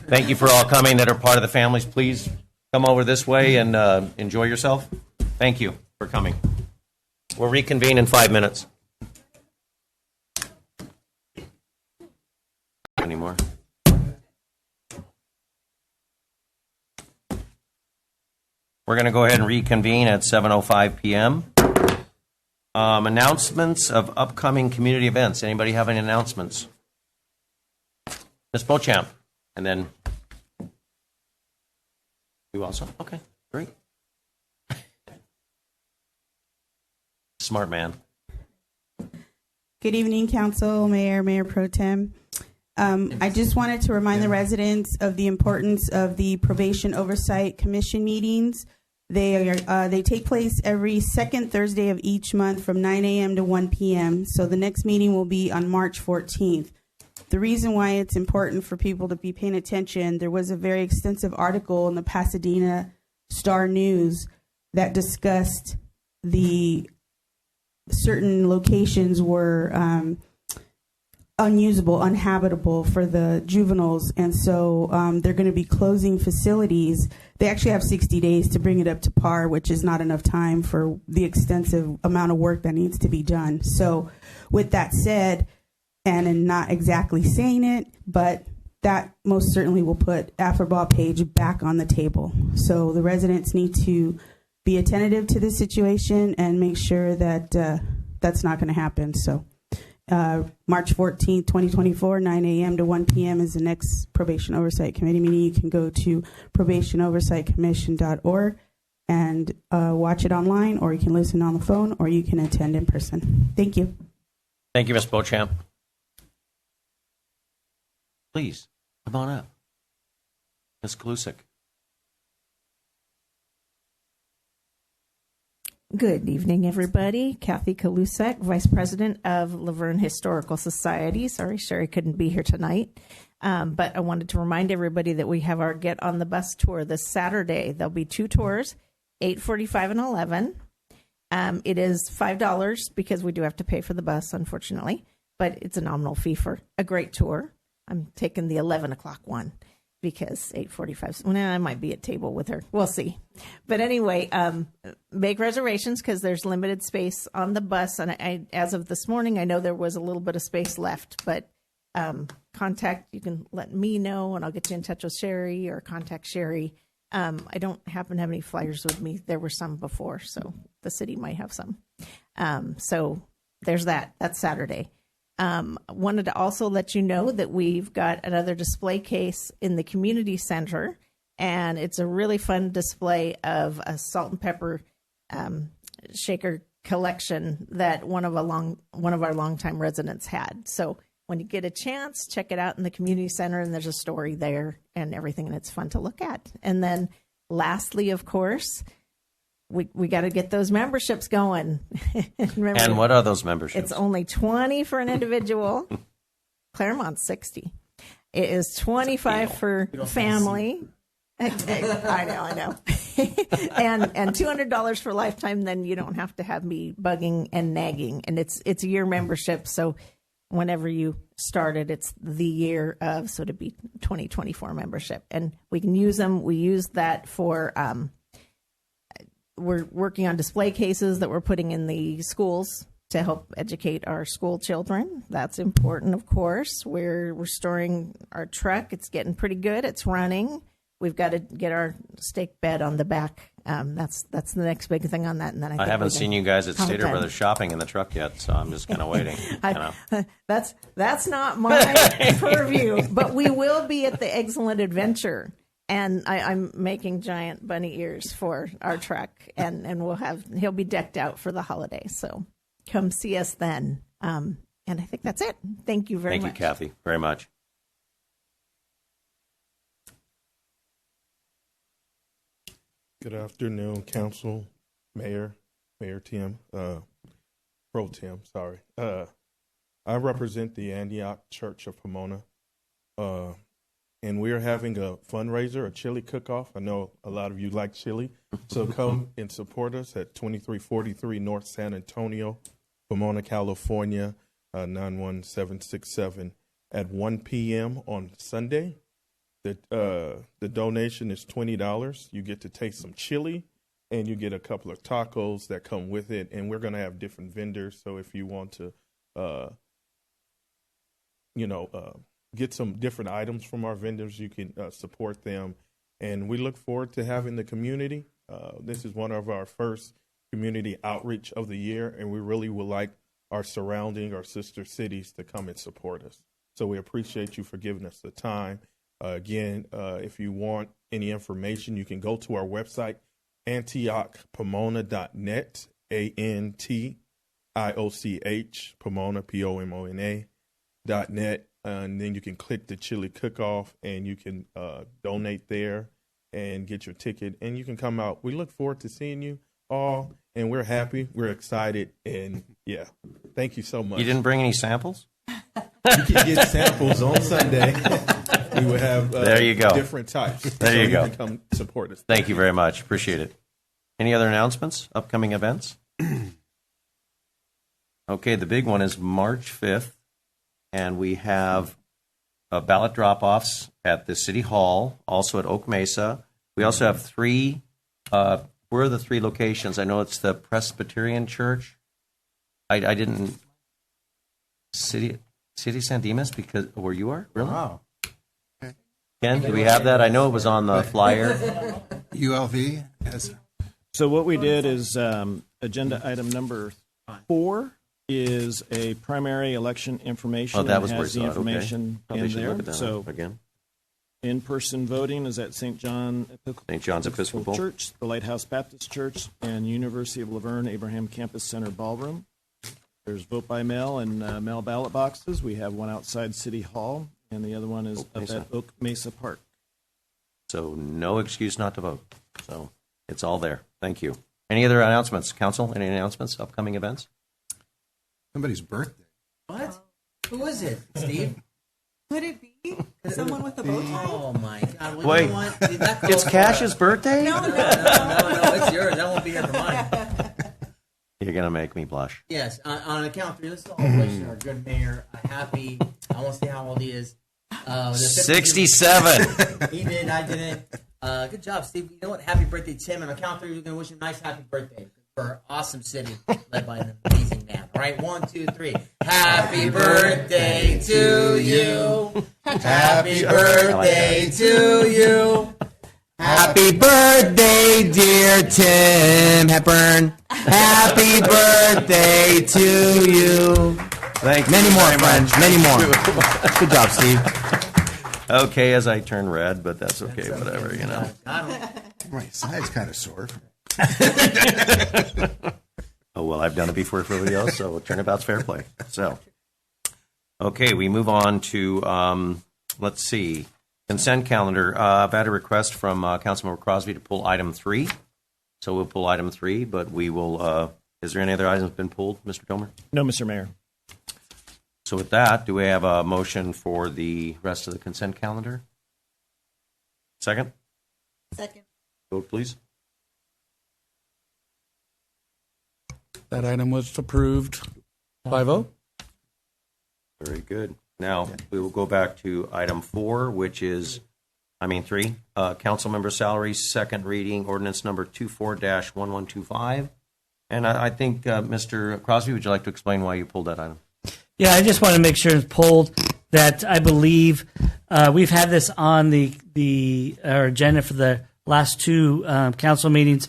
thank you for all coming that are part of the families. Please come over this way and enjoy yourself. Thank you for coming. We'll reconvene in 5 minutes. Anymore. We're going to go ahead and reconvene at 7:05 p.m. Announcements of upcoming community events. Anybody have any announcements? Ms. Beauchamp, and then you also? Okay, great. Smart man. Good evening, Council, Mayor Pro Tem. I just wanted to remind the residents of the importance of the Probation Oversight Commission meetings. They take place every second Thursday of each month from 9 a.m. to 1 p.m. So the next meeting will be on March 14th. The reason why it's important for people to be paying attention, there was a very extensive article in the Pasadena Star News that discussed the certain locations were unusable, uninhabitable for the juveniles, and so they're going to be closing facilities. They actually have 60 days to bring it up to par, which is not enough time for the extensive amount of work that needs to be done. So with that said, and in not exactly saying it, but that most certainly will put Afterball Page back on the table. So the residents need to be attentive to this situation and make sure that that's not going to happen. So March 14th, 2024, 9 a.m. to 1 p.m. is the next Probation Oversight Committee meeting. You can go to probationoversightcommission.org and watch it online, or you can listen on the phone, or you can attend in person. Thank you. Thank you, Ms. Beauchamp. Please, come on up. Ms. Kalusik. Good evening, everybody. Kathy Kalusek, Vice President of Laverne Historical Society. Sorry, Sherry couldn't be here tonight. But I wanted to remind everybody that we have our Get on the Bus tour this Saturday. There'll be 2 tours, 8:45 and 11. It is $5 because we do have to pay for the bus, unfortunately. But it's a nominal fee for a great tour. I'm taking the 11 o'clock one because 8:45. Well, I might be at table with her. We'll see. But anyway, make reservations because there's limited space on the bus. And as of this morning, I know there was a little bit of space left. But you can let me know, and I'll get you in touch with Sherry or contact Sherry. I don't happen to have any flyers with me. There were some before, so the city might have some. So there's that. That's Saturday. Wanted to also let you know that we've got another display case in the community center, and it's a really fun display of a salt and pepper shaker collection that one of our longtime residents had. So when you get a chance, check it out in the community center, and there's a story there and everything, and it's fun to look at. And then lastly, of course, we got to get those memberships going. Remember, And what are those memberships? it's only $20 for an individual. Claremont's $60. It is $25 for family. I know. and $200 for lifetime. Then you don't have to have me bugging and nagging. And it's a year membership. So whenever you started, it's the year of, so to be 2024 membership. And we can use them. We use that for, we're working on display cases that we're putting in the schools to help educate our school children. That's important, of course. We're restoring our truck. It's getting pretty good. It's running. We've got to get our stake bed on the back. That's the next big thing on that. And then I haven't seen you guys at Stater Brothers shopping in the truck yet, so I'm just kind of waiting. That's not my purview, but we will be at the Excellent Adventure. And I'm making giant bunny ears for our truck, and he'll be decked out for the holiday. So come see us then. And I think that's it. Thank you very much. Thank you, Kathy, very much. Good afternoon, Council, Mayor Tim, Pro Tim, sorry. I represent the Antioch Church of Pomona. And we're having a fundraiser, a chili cook-off. I know a lot of you like chili. So come and support us at 2343 North San Antonio, Pomona, California, 91767 at 1 p.m. on Sunday. The donation is $20. You get to taste some chili, and you get a couple of tacos that come with it. And we're going to have different vendors. So if you want to, get some different items from our vendors, you can support them. And we look forward to having the community. This is one of our first community outreach of the year, and we really would like our sister cities to come and support us. So we appreciate you for giving us the time. Again, if you want any information, you can go to our website, antiochpomona.net, ANTIOCH, Pomona, POMONA.net. And then you can click the chili cook-off and you can donate there and get your ticket. And you can come out. We look forward to seeing you all. And we're happy. We're excited. And, yeah, thank you so much. You didn't bring any samples? You can get samples on Sunday. We will have there you go. Different types. There so you go. Can come support us. Thank you very much. Appreciate it. Any other announcements? Upcoming events? Okay, the big one is March 5th, and we have ballot drop-offs at the City Hall, also at Oak Mesa. We also have three. Where are the three locations? I know it's the Presbyterian Church. I didn't. City San Dimas, because where you are? Really? Wow. Ken, do we have that? I know it was on the flyer. ULV? Yes. So what we did is agenda item number 4 is a primary election information. Oh, that was and where has you the saw it. Okay. information Probably in should there. look at that So again. in-person voting is at St. John's Episcopal Church, the Lighthouse Baptist Church, and University of Laverne Abraham Campus Center Ballroom. There's vote by mail and mail ballot boxes. We have one outside City Hall, and the other one is up at Oak Mesa Park. So no excuse not to vote. So it's all there. Thank you. Any other announcements? Council, any announcements? Upcoming events? Somebody's birthday. What? Who is it, Steve? Could it be someone with a bow tie? Oh my God! Well, Wait, you know what? Dude, that it's calls Cash's for it. birthday? No, it's yours. I won't be here for mine. You're going to make me blush. Yes, on a count of 3, let's all wish our good mayor a happy. I won't say how old he is. 67. He did. I didn't. Good job, Steve. You know what? Happy birthday, Tim. And on a count of 3, we're going to wish him a nice happy birthday for our awesome city led by an amazing man. All right, 1, 2, 3. Happy birthday to you. Happy birthday to you. Happy birthday, dear Tim Hepburn. Happy birthday to you. Thank you. Many more, very friends. much. Many more. Good job, Steve. Okay, as I turn red, but that's okay. Whatever, you know. My side's kind of sore. Oh, well, I've done it before for everybody else, so turnabout's fair play. So, okay, we move on to, let's see, consent calendar. I've had a request from Councilmember Crosby to pull item 3. So we'll pull item 3, but we will, is there any other items been pulled, Mr. Domer? No, Mr. Mayor. So with that, do we have a motion for the rest of the consent calendar? Second? Second. Vote, please. That item was approved 5-0. Very good. Now, we will go back to item 4, which is, 3, council member salaries, second reading, ordinance number 24-1125. And I think, Mr. Crosby, would you like to explain why you pulled that item? Yeah, I just want to make sure it's pulled that I believe we've had this on our agenda for the last 2 council meetings,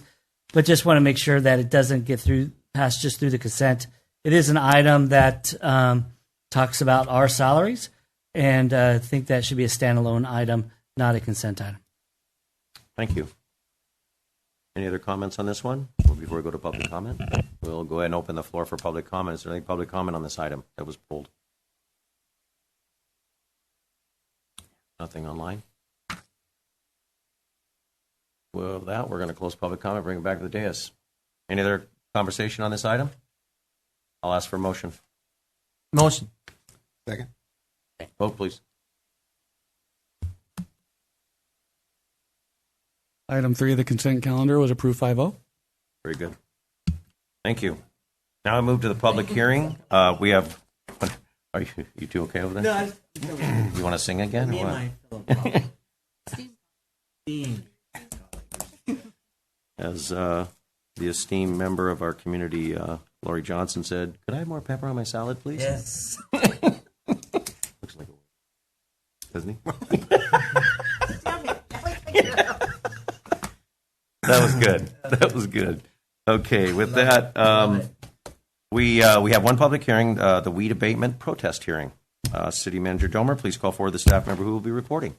but just want to make sure that it doesn't get passed just through the consent. It is an item that talks about our salaries, and I think that should be a standalone item, not a consent item. Thank you. Any other comments on this one? Before we go to public comment, we'll go ahead and open the floor for public comment. Is there any public comment on this item that was pulled? Nothing online? Well, with that, we're going to close public comment, bring it back to the dais. Any other conversation on this item? I'll ask for a motion. Motion. Second. Vote, please. Item 3 of the consent calendar was approved 5-0. Very good. Thank you. Now I move to the public hearing. We have. Are you two okay over there? No, you want to sing again? Me Or and what? my As the esteemed member of our community, Lori Johnson, said, "Could I have more pepper on my salad, please?" Yes. Looks like it. Doesn't he? That was good. That was good. Okay, with that, we have one public hearing, the weed abatement protest hearing. City Manager Domer, please call forward the staff member who will be reporting.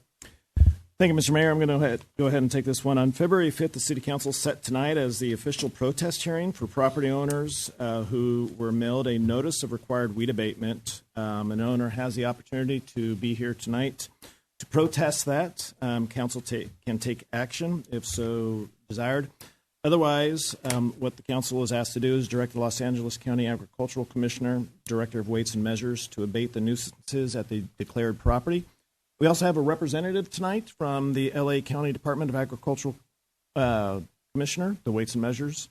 Thank you, Mr. Mayor. I'm going to go ahead and take this one. On February 5th, the City Council set tonight as the official protest hearing for property owners who were mailed a notice of required weed abatement. An owner has the opportunity to be here tonight to protest that. Council can take action if so desired. Otherwise, what the council is asked to do is direct the Los Angeles County Agricultural Commissioner, Director of Weights and Measures, to abate the nuisances at the declared property. We also have a representative tonight from the LA County Department of Agricultural Commissioner, the Weights and Measures,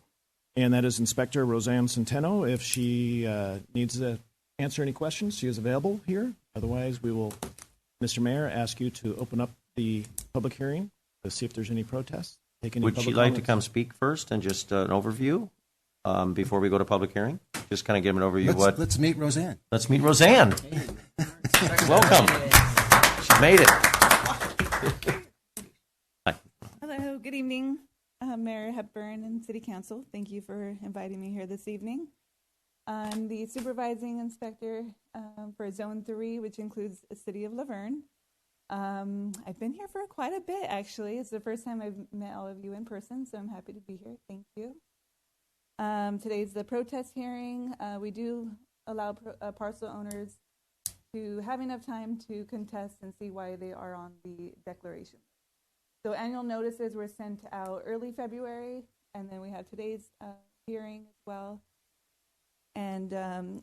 and that is Inspector Roseanne Centeno. If she needs to answer any questions, she is available here. Otherwise, we will, Mr. Mayor, ask you to open up the public hearing to see if there's any protests. Take any Would public she like to comments. come speak first and just an overview before we go to public hearing? Just kind of give an overview. Let's meet Roseanne. Let's meet Roseanne. Welcome. She made it. Hi. Hello, good evening, Mayor Hepburn and City Council. Thank you for inviting me here this evening. I'm the supervising inspector for Zone 3, which includes the city of Laverne. I've been here for quite a bit, actually. It's the first time I've met all of you in person, so I'm happy to be here. Thank you. Today's the protest hearing. We do allow parcel owners to have enough time to contest and see why they are on the declaration. So annual notices were sent out early February, and then we have today's hearing as well. And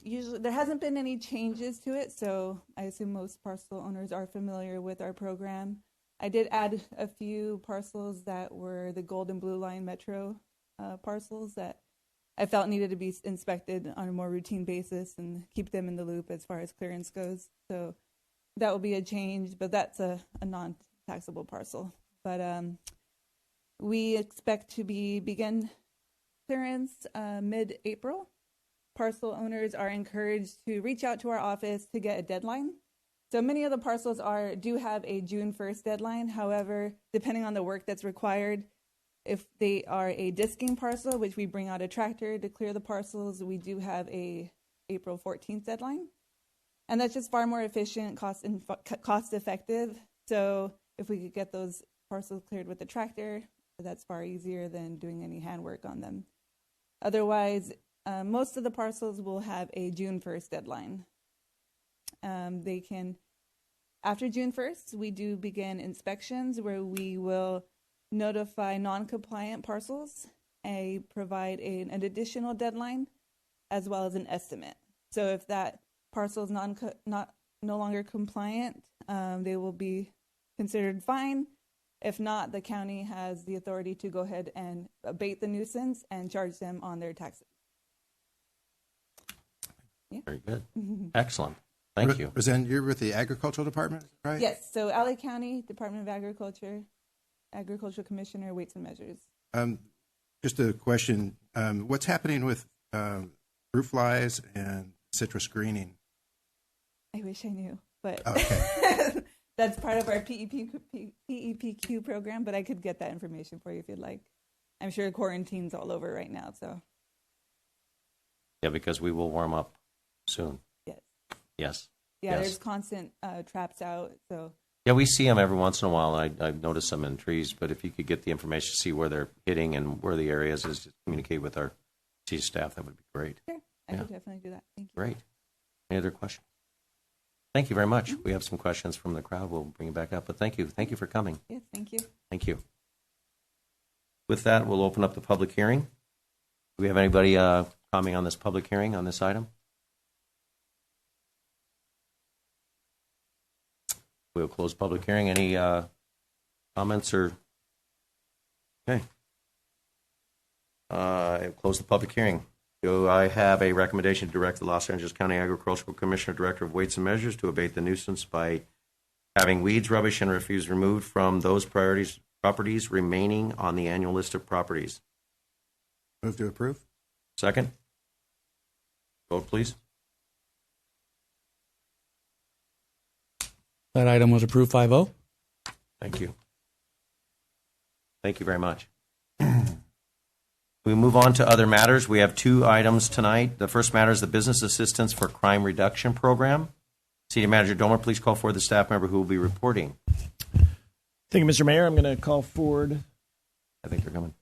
usually there hasn't been any changes to it, so I assume most parcel owners are familiar with our program. I did add a few parcels that were the Gold and Blue Line Metro parcels that I felt needed to be inspected on a more routine basis and keep them in the loop as far as clearance goes. So that will be a change, but that's a non-taxable parcel. But we expect to begin clearance mid-April. Parcel owners are encouraged to reach out to our office to get a deadline. So many of the parcels do have a June 1st deadline. However, depending on the work that's required, if they are a disking parcel, which we bring out a tractor to clear the parcels, we do have a April 14th deadline. And that's just far more efficient, cost effective. So if we could get those parcels cleared with the tractor, that's far easier than doing any handwork on them. Otherwise, most of the parcels will have a June 1st deadline. After June 1st, we do begin inspections where we will notify non-compliant parcels and provide an additional deadline as well as an estimate. So if that parcel is no longer compliant, they will be considered fine. If not, the county has the authority to go ahead and abate the nuisance and charge them on their taxes. Yeah. Very good. Excellent. Thank you. Roseanne, you're with the Agricultural Department, right? Yes. So LA County Department of Agriculture, Agricultural Commissioner, Weights and Measures. Just a question. What's happening with fruit flies and citrus greening? I wish I knew, but okay. That's part of our PEPQ program, but I could get that information for you if you'd like. I'm sure quarantine's all over right now, so. Yeah, because we will warm up soon. Yes. Yes. Yeah, yes. There's constant traps out, so. Yeah, we see them every once in a while, and I've noticed them in trees, but if you could get the information to see where they're hitting and where the areas is, just communicate with our city staff, that would be great. Sure, I could definitely do that. Thank you. Great. Any other questions? Thank you very much. We have some questions from the crowd. We'll bring it back up, but thank you. Thank you for coming. Yes, thank you. Thank you. With that, we'll open up the public hearing. Do we have anybody commenting on this public hearing on this item? We'll close public hearing. Any comments or? Okay. Close the public hearing. Do I have a recommendation to direct the Los Angeles County Agricultural Commissioner, Director of Weights and Measures, to abate the nuisance by having weeds, rubbish, and refuse removed from those properties remaining on the annual list of properties? Move to approve. Second. Vote, please. That item was approved 5-0. Thank you. Thank you very much. We move on to other matters. We have two items tonight. The first matter is the Business Assistance for Crime Reduction Program. City Manager Domer, please call forward the staff member who will be reporting. Thank you, Mr. Mayor. I'm going to call forward I think they're coming.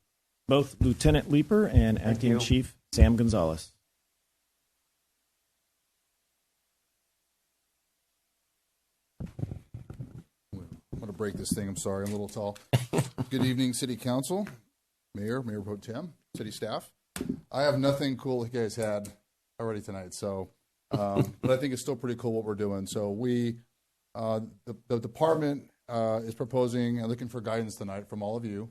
both Lieutenant Leeper and Acting you. Chief Sam Gonzalez. I'm going to break this thing. I'm sorry, I'm a little tall. Good evening, City Council, Mayor Pro Tem, City staff. I have nothing cool like you guys had already tonight, so but I think it's still pretty cool what we're doing. So we, the department is proposing and looking for guidance tonight from all of you.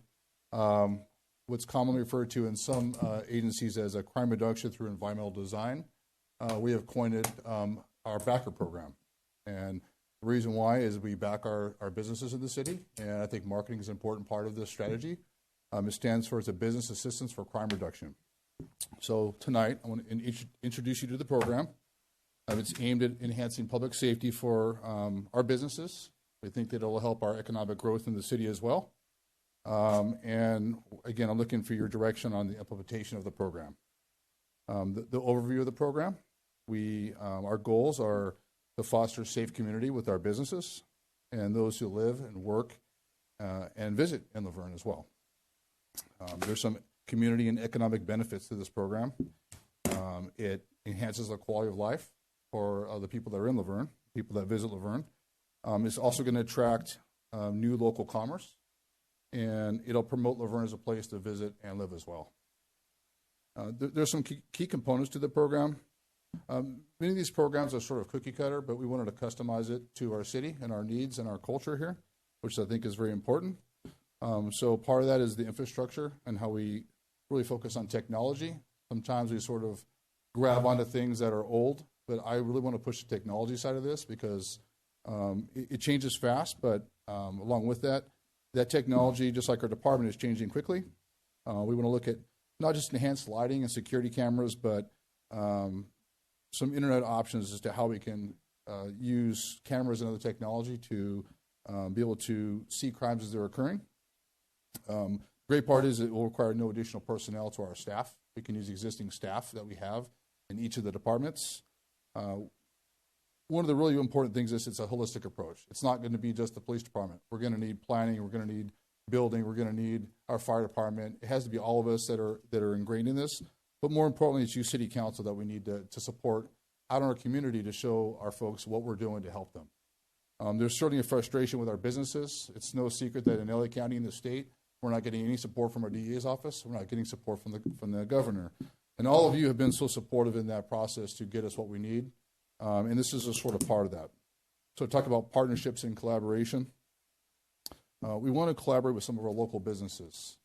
What's commonly referred to in some agencies as a crime reduction through environmental design. We have coined it our backer program, and the reason why is we back our businesses in the city, and I think marketing is an important part of this strategy. It stands for it's a business assistance for crime reduction. So tonight, I want to introduce you to the program. It's aimed at enhancing public safety for our businesses. We think that it will help our economic growth in the city as well. And again, I'm looking for your direction on the implementation of the program. The overview of the program, our goals are to foster a safe community with our businesses and those who live and work and visit in Laverne as well. There's some community and economic benefits to this program. It enhances the quality of life for the people that are in Laverne, people that visit Laverne. It's also going to attract new local commerce, and it'll promote Laverne as a place to visit and live as well. There's some key components to the program. Many of these programs are sort of cookie cutter, but we wanted to customize it to our city and our needs and our culture here, which I think is very important. So part of that is the infrastructure and how we really focus on technology. Sometimes we sort of grab onto things that are old, but I really want to push the technology side of this because it changes fast, but along with that, that technology, just like our department, is changing quickly. We want to look at not just enhanced lighting and security cameras, but some internet options as to how we can use cameras and other technology to be able to see crimes as they're occurring. Great part is it will require no additional personnel to our staff. We can use existing staff that we have in each of the departments. One of the really important things is it's a holistic approach. It's not going to be just the police department. We're going to need planning. We're going to need building. We're going to need our fire department. It has to be all of us that are ingrained in this. But more importantly, it's you, City Council, that we need to support out in our community to show our folks what we're doing to help them. There's certainly a frustration with our businesses. It's no secret that in LA County and the state, we're not getting any support from our DA's office. We're not getting support from the governor. And all of you have been so supportive in that process to get us what we need. And this is a sort of part of that. So talk about partnerships and collaboration. We want to collaborate with some of our local businesses,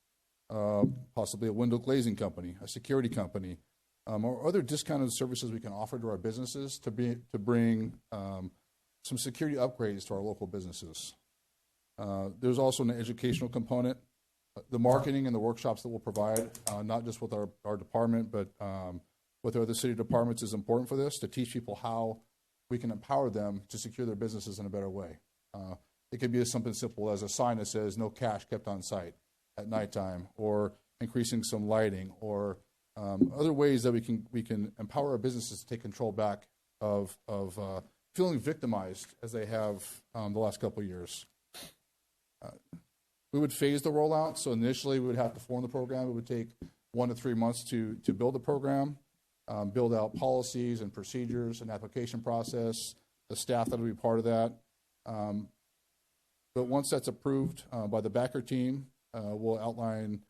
possibly a window glazing company, a security company, or other discounted services we can offer to our businesses to bring some security upgrades to our local businesses. There's also an educational component. The marketing and the workshops that we'll provide, not just with our department, but with our other city departments, is important for this, to teach people how we can empower them to secure their businesses in a better way. It could be something simple as a sign that says no cash kept on site at nighttime, or increasing some lighting, or other ways that we can empower our businesses to take control back of feeling victimized as they have the last couple of years. We would phase the rollout. So initially we would have to form the program. It would take 1 to 3 months to build the program, build out policies and procedures and application process, the staff that will be part of that. But once that's approved by the backer team, we'll outline,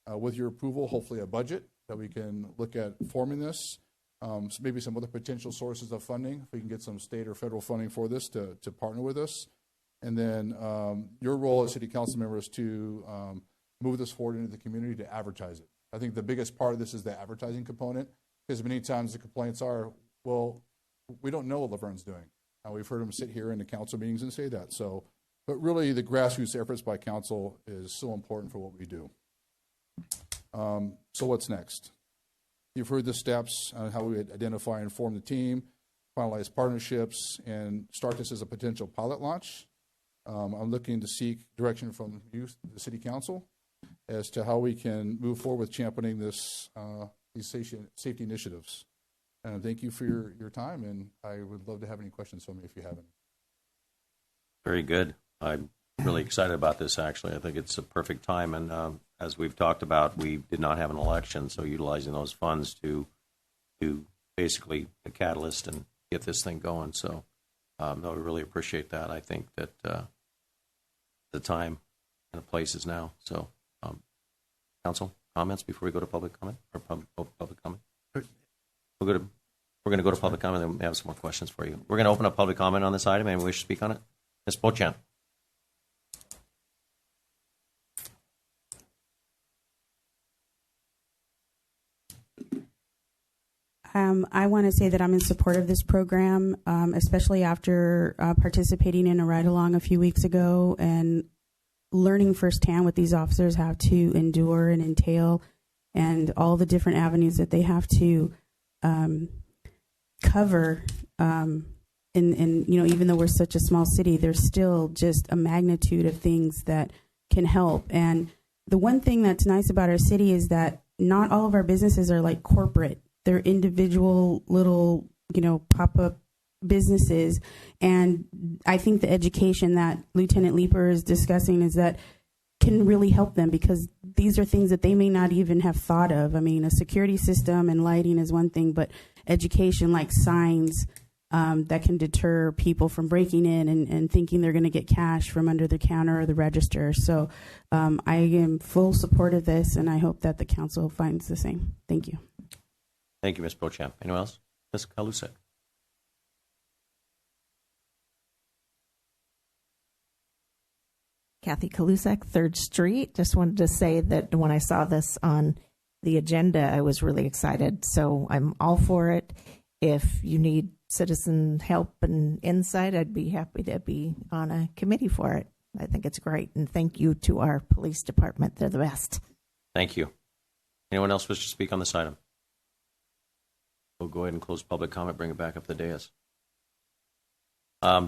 with your approval, hopefully a budget that we can look at forming this. So maybe some other potential sources of funding, if we can get some state or federal funding for this to partner with us. And then your role as city council members to move this forward into the community to advertise it. I think the biggest part of this is the advertising component, because many times the complaints are, well, we don't know what Laverne's doing. We've heard them sit here in the council meetings and say that. So, but really the grassroots efforts by council is so important for what we do. So what's next? You've heard the steps on how we identify and form the team, finalize partnerships, and start this as a potential pilot launch. I'm looking to seek direction from you, the City Council, as to how we can move forward with championing these safety initiatives. thank you for your time, and I would love to have any questions from you if you have any. Very good. I'm really excited about this, actually. I think it's a perfect time. And as we've talked about, we did not have an election, so utilizing those funds to basically the catalyst and get this thing going. So no, we really appreciate that. I think that the time and the place is now. So council comments before we go to public comment or public comment? We're going to go to public comment, and we have some more questions for you. We're going to open up public comment on this item. Anyone wish to speak on it? Ms. Beauchamp. I want to say that I'm in support of this program, especially after participating in a ride-along a few weeks ago and learning firsthand what these officers have to endure and entail and all the different avenues that they have to cover. And even though we're such a small city, there's still just a magnitude of things that can help. And the one thing that's nice about our city is that not all of our businesses are like corporate. They're individual little, pop-up businesses. And I think the education that Lieutenant Leeper is discussing is that can really help them, because these are things that they may not even have thought of. I mean, a security system and lighting is one thing, but education like signs that can deter people from breaking in and thinking they're going to get cash from under the counter or the register. So I am full support of this, and I hope that the council finds the same. Thank you. Thank you, Ms. Beauchamp. Anyone else? Ms. Kalusek. Kathy Kalusek, 3rd Street. Just wanted to say that when I saw this on the agenda, I was really excited. So I'm all for it. If you need citizen help and insight, I'd be happy to be on a committee for it. I think it's great. And thank you to our police department. They're the best. Thank you. Anyone else wish to speak on this item? We'll go ahead and close public comment, bring it back up the dais.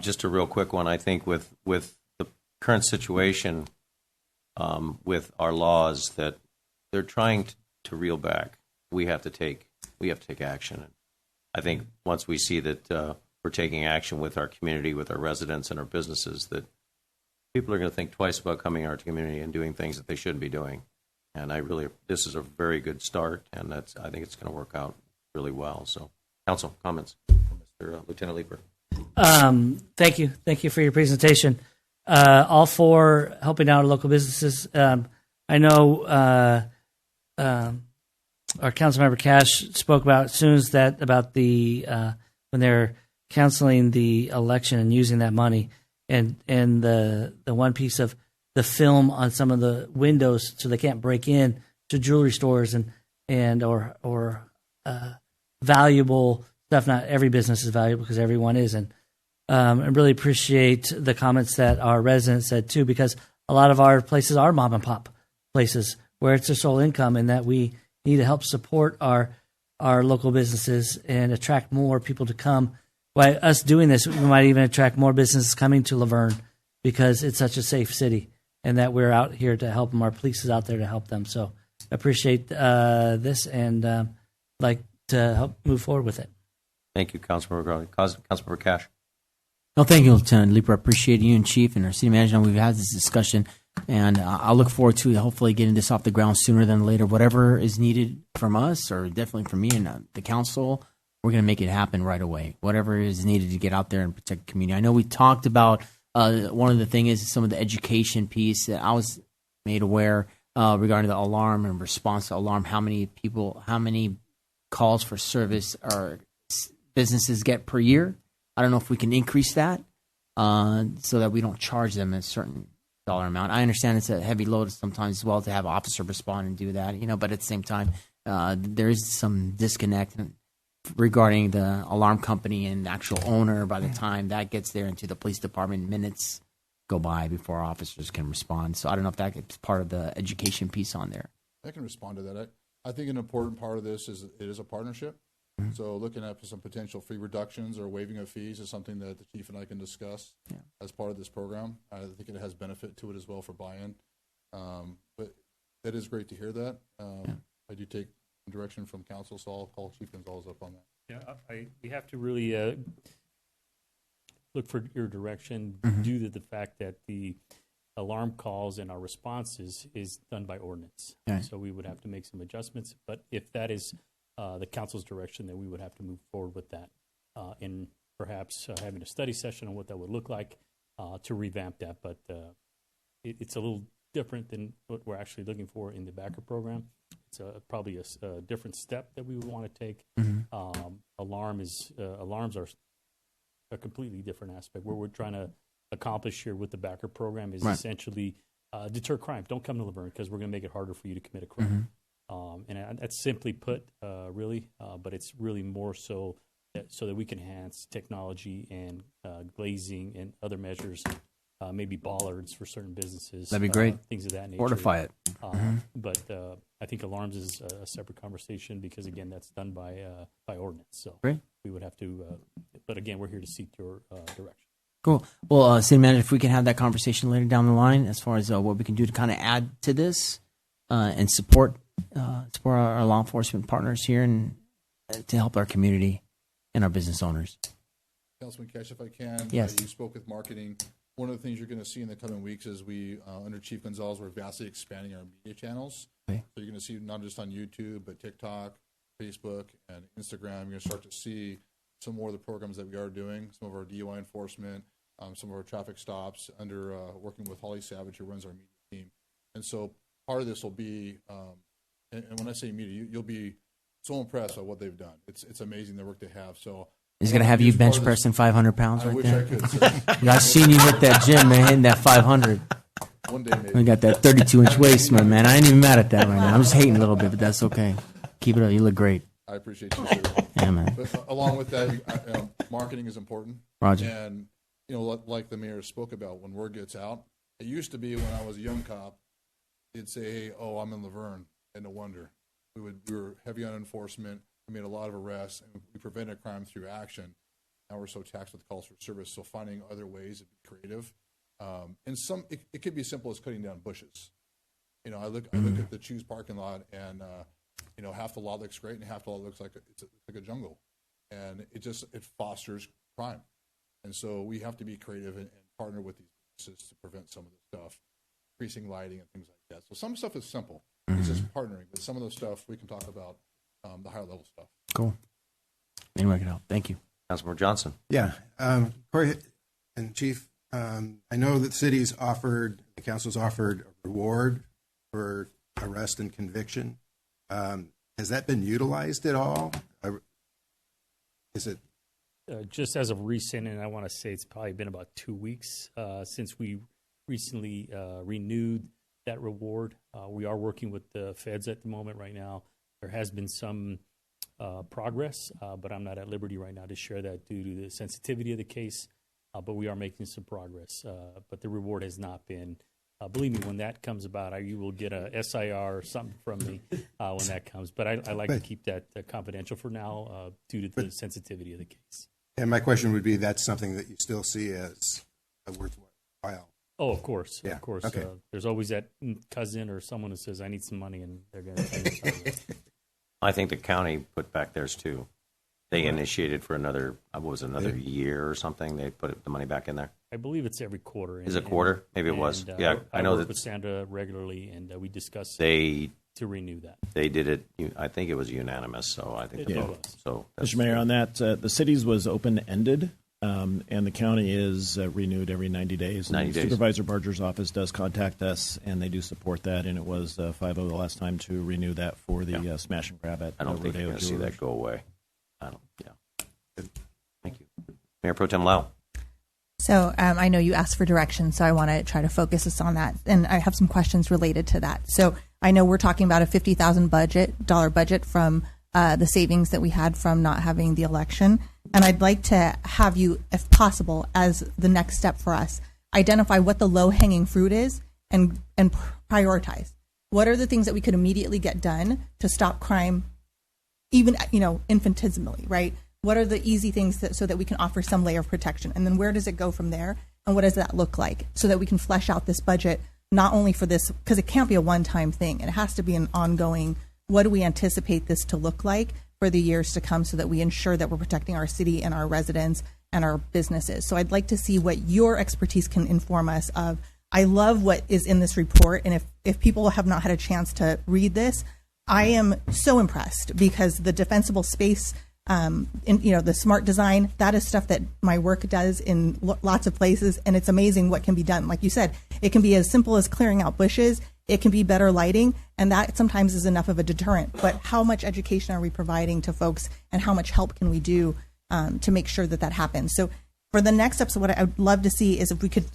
Just a real quick one. I think with the current situation with our laws that they're trying to reel back, we have to take action. I think once we see that we're taking action with our community, with our residents and our businesses, that people are going to think twice about coming to our community and doing things that they shouldn't be doing. And this is a very good start, and I think it's going to work out really well. So, council comments from Mr. Lieutenant Leeper. Thank you for your presentation. All for helping out local businesses. I know our councilmember Cash spoke about about the when they're canceling the election and using that money, and the one piece of the film on some of the windows so they can't break in to jewelry stores or valuable stuff. Not every business is valuable because everyone isn't. I really appreciate the comments that our residents said too, because a lot of our places are mom and pop places where it's their sole income, and that we need to help support our local businesses and attract more people to come. By us doing this, we might even attract more businesses coming to Laverne because it's such a safe city, and that we're out here to help them. Our police is out there to help them. So I appreciate this, and like to help move forward with it. Thank you, Councilmember Garland. Councilmember Cash. No, thank you, Lieutenant Leeper. I appreciate you and Chief and our city manager. We've had this discussion, and I'll look forward to hopefully getting this off the ground sooner than later. Whatever is needed from us, or definitely from me and the council, we're going to make it happen right away. Whatever is needed to get out there and protect the community. I know we talked about one of the things is some of the education piece that I was made aware regarding the alarm and response to alarm. How many calls for service our businesses get per year? I don't know if we can increase that so that we don't charge them a certain dollar amount. I understand it's a heavy load sometimes as well to have an officer respond and do that, but at the same time, there is some disconnect regarding the alarm company and the actual owner. By the time that gets there into the police department, minutes go by before officers can respond. So I don't know if that's part of the education piece on there. I can respond to that. I think an important part of this is it is a partnership. So looking at some potential fee reductions or waiving of fees is something that the chief and I can discuss as part of this program. I think it has benefit to it as well for buy-in. But that is great to hear that. I do take direction from council, so I'll call Chief Gonzalez up on that. Yeah, we have to really look for your direction due to the fact that the alarm calls and our responses is done by ordinance. Okay. So we would have to make some adjustments. But if that is the council's direction, then we would have to move forward with that and perhaps having a study session on what that would look like to revamp that. But it's a little different than what we're actually looking for in the backer program. It's probably a different step that we would want to take. Alarms are a completely different aspect. What we're trying to accomplish here with the backer program is essentially deter crime. Don't come to Laverne because we're going to make it harder for you to commit a crime. And that's simply put, really, but it's really more so that we can enhance technology and glazing and other measures, maybe bollards for certain businesses. That'd be great. Things of that nature. Fortify it. But I think alarms is a separate conversation because, again, that's done by ordinance. So Great. we would have to, but again, we're here to seek your direction. Cool. Well, City Manager, if we can have that conversation later down the line as far as what we can do to kind of add to this and support our law enforcement partners here and to help our community and our business owners. Councilman Cash, if I can, Yes. You spoke with marketing. One of the things you're going to see in the coming weeks is we, under Chief Gonzalez, we're vastly expanding our media channels. Okay. So you're going to see not just on YouTube, but TikTok, Facebook, and Instagram. You're going to start to see some more of the programs that we are doing, some of our DUI enforcement, some of our traffic stops under working with Holly Savage, who runs our media team. And so part of this will be, and when I say media, you'll be so impressed by what they've done. It's amazing the work they have. So He's going to have you bench pressing 500 pounds I right wish there. I could, sir. I've seen you hit that gym, man, hitting that 500. One day, maybe. We got that 32-inch waist, man. I ain't even mad at that right now. I'm just hating a little bit, but that's okay. Keep it up. You look great. I appreciate you, sir. Yeah, man. But along with that, marketing is important. Roger. And, like the mayor spoke about, when word gets out, it used to be when I was a young cop, they'd say, hey, I'm in Laverne, and no wonder. We were heavy on enforcement. We made a lot of arrests, and we prevented crime through action. Now we're so taxed with calls for service, so finding other ways to be creative. And it could be as simple as cutting down bushes. I look at the Choose parking lot, and half the lot looks great, and half the lot looks like it's like a jungle, and it fosters crime. And so we have to be creative and partner with these businesses to prevent some of this stuff, increasing lighting and things like that. So some stuff is simple; it's just partnering. But some of the stuff we can talk about, the higher level stuff. Cool. Anyone can help. Thank you. Councilmember Johnson. Yeah. Corey and Chief, I know that the council's offered a reward for arrest and conviction. Has that been utilized at all? Is it? Just as of recent, and I want to say it's probably been about 2 weeks since we recently renewed that reward. We are working with the feds at the moment right now. There has been some progress, but I'm not at liberty right now to share that due to the sensitivity of the case. But we are making some progress. But the reward has not been. Believe me, when that comes about, you will get a SIR or something from me when that comes. But I like to keep that confidential for now due to the sensitivity of the case. And my question would be, that's something that you still see as a worthwhile. Oh, of course. Yeah. Of course. Okay. There's always that cousin or someone who says, I need some money, and they're going to I think the county put back theirs too. They initiated for another year or something. They put the money back in there. I believe it's every quarter. Is it quarter? Maybe it was. Yeah, I know work that with Sandra regularly, and we discuss to renew that. They did it. I think it was unanimous. So I think the vote. So Mr. Mayor, on that, the city's was open-ended, and the county is renewed every 90 days. 90 days. Supervisor Barger's office does contact us, and they do support that, and it was 5-0 the last time to renew that for the smash and grab at I don't think Rodeo you're going to see Jewelers. that go away. I don't. Yeah. Good. Thank you, Mayor Pro Tem Lau. So I know you asked for direction, so I want to try to focus us on that. And I have some questions related to that. So I know we're talking about a $50,000 budget from the savings that we had from not having the election. And I'd like to have you, if possible, as the next step for us, identify what the low-hanging fruit is and prioritize. What are the things that we could immediately get done to stop crime, even, infinitesimally, right? What are the easy things so that we can offer some layer of protection? And then where does it go from there? And what does that look like so that we can flesh out this budget, not only for this, because it can't be a one-time thing. It has to be an ongoing what do we anticipate this to look like for the years to come so that we ensure that we're protecting our city and our residents and our businesses. So I'd like to see what your expertise can inform us of. I love what is in this report, and if people have not had a chance to read this, I am so impressed because the defensible space, the smart design, that is stuff that my work does in lots of places, and it's amazing what can be done. Like you said, it can be as simple as clearing out bushes. It can be better lighting, and that sometimes is enough of a deterrent. But how much education are we providing to folks, and how much help can we do to make sure that that happens? So for the next steps, what I would love to see is if we could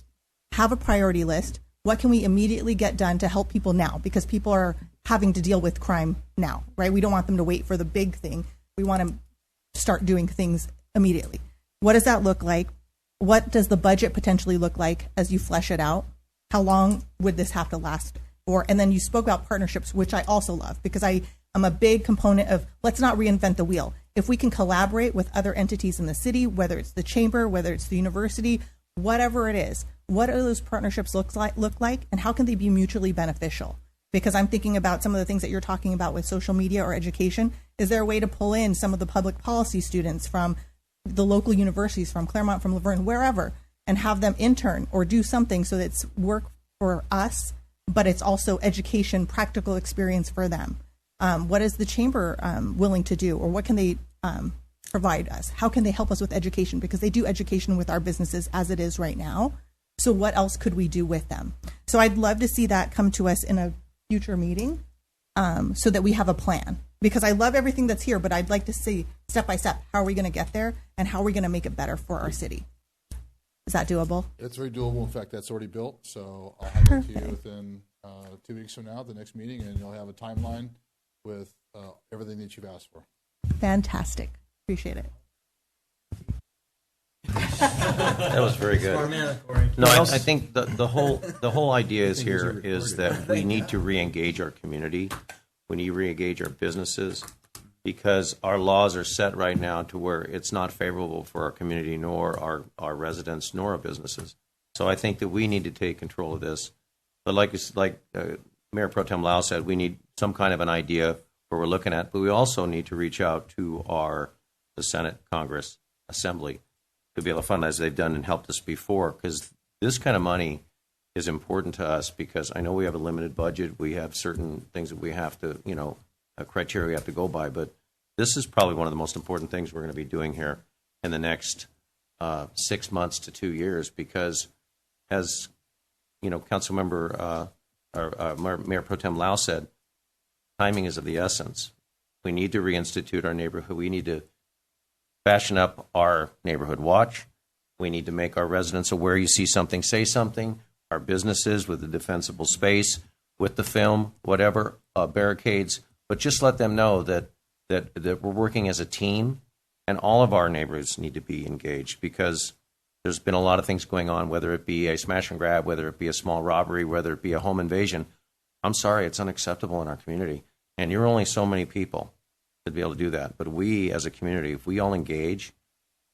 have a priority list. What can we immediately get done to help people now? Because people are having to deal with crime now, right? We don't want them to wait for the big thing. We want to start doing things immediately. What does that look like? What does the budget potentially look like as you flesh it out? How long would this have to last for? And then you spoke about partnerships, which I also love because I'm a big component of let's not reinvent the wheel. If we can collaborate with other entities in the city, whether it's the chamber, whether it's the university, whatever it is, what do those partnerships look like, and how can they be mutually beneficial? Because I'm thinking about some of the things that you're talking about with social media or education. Is there a way to pull in some of the public policy students from the local universities, from Claremont, from Laverne, wherever, and have them intern or do something so that it's work for us, but it's also education, practical experience for them? What is the chamber willing to do, or what can they provide us? How can they help us with education? Because they do education with our businesses as it is right now. So what else could we do with them? So I'd love to see that come to us in a future meeting so that we have a plan. Because I love everything that's here, but I'd like to see step by step, how are we going to get there and how are we going to make it better for our city? Is that doable? It's very doable. In fact, that's already built. So I'll have it to you within 2 weeks from now, the next meeting, and you'll have a timeline with everything that you've asked for. Fantastic. Appreciate it. That was very good. No, I think the whole idea is here is that we need to re-engage our community. We need to re-engage our businesses because our laws are set right now to where it's not favorable for our community, nor our residents, nor our businesses. So I think that we need to take control of this. But like Mayor Pro Tem Lau said, we need some kind of an idea where we're looking at. But we also need to reach out to the Senate, Congress, Assembly, to be able to fund as they've done and helped us before, because this kind of money is important to us because I know we have a limited budget. We have certain things that we have to, a criteria we have to go by, but this is probably one of the most important things we're going to be doing here in the next 6 months to 2 years because as, Councilmember Mayor Pro Tem Lau said, timing is of the essence. We need to reinstitute our neighborhood. We need to fashion up our neighborhood watch. We need to make our residents aware you see something, say something. Our businesses with the defensible space, with the film, whatever, barricades. But just let them know that we're working as a team and all of our neighbors need to be engaged because there's been a lot of things going on, whether it be a smash and grab, whether it be a small robbery, whether it be a home invasion. I'm sorry, it's unacceptable in our community. And you're only so many people to be able to do that. But we, as a community, if we all engage,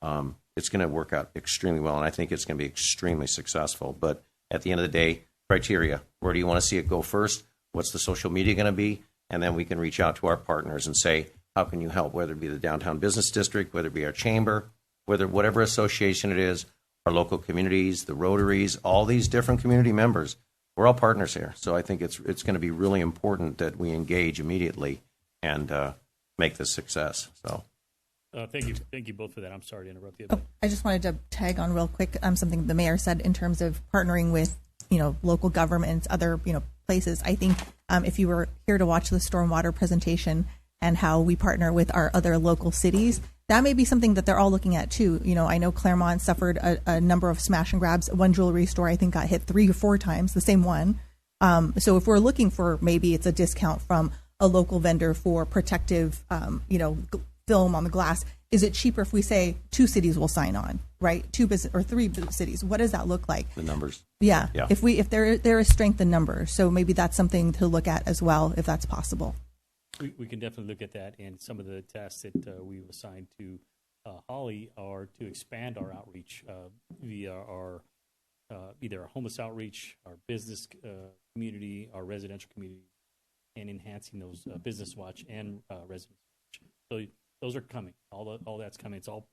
it's going to work out extremely well. And I think it's going to be extremely successful. But at the end of the day, criteria. Where do you want to see it go first? What's the social media going to be? And then we can reach out to our partners and say, how can you help? Whether it be the downtown business district, whether it be our chamber, whatever association it is, our local communities, the Rotaries, all these different community members. We're all partners here. So I think it's going to be really important that we engage immediately and make this success. So. Thank you both for that. I'm sorry to interrupt you. I just wanted to tag on real quick something the mayor said in terms of partnering with local governments, other places. I think if you were here to watch the stormwater presentation and how we partner with our other local cities, that may be something that they're all looking at too. I know Claremont suffered a number of smash and grabs. One jewelry store I think got hit 3 or 4 times, the same one. So if we're looking for maybe it's a discount from a local vendor for protective, film on the glass, is it cheaper if we say 2 cities will sign on, right? 2 or 3 cities. What does that look like? The numbers. Yeah. If there is strength in numbers, so maybe that's something to look at as well, if that's possible. We can definitely look at that, and some of the tasks that we've assigned to Holly are to expand our outreach via our either our homeless outreach, our business community, our residential community, and enhancing those business watch and residence watch. So those are coming. All that's coming. It's all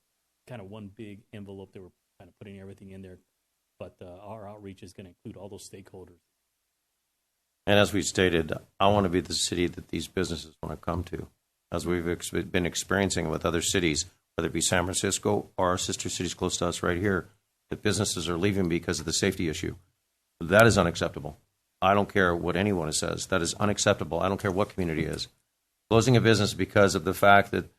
kind of one big envelope that we're kind of putting everything in there. But our outreach is going to include all those stakeholders. And as we stated, I want to be the city that these businesses want to come to, as we've been experiencing with other cities, whether it be San Francisco or our sister cities close to us right here, that businesses are leaving because of the safety issue. That is unacceptable. I don't care what anyone says. That is unacceptable. I don't care what community it is. Closing a business because of the fact that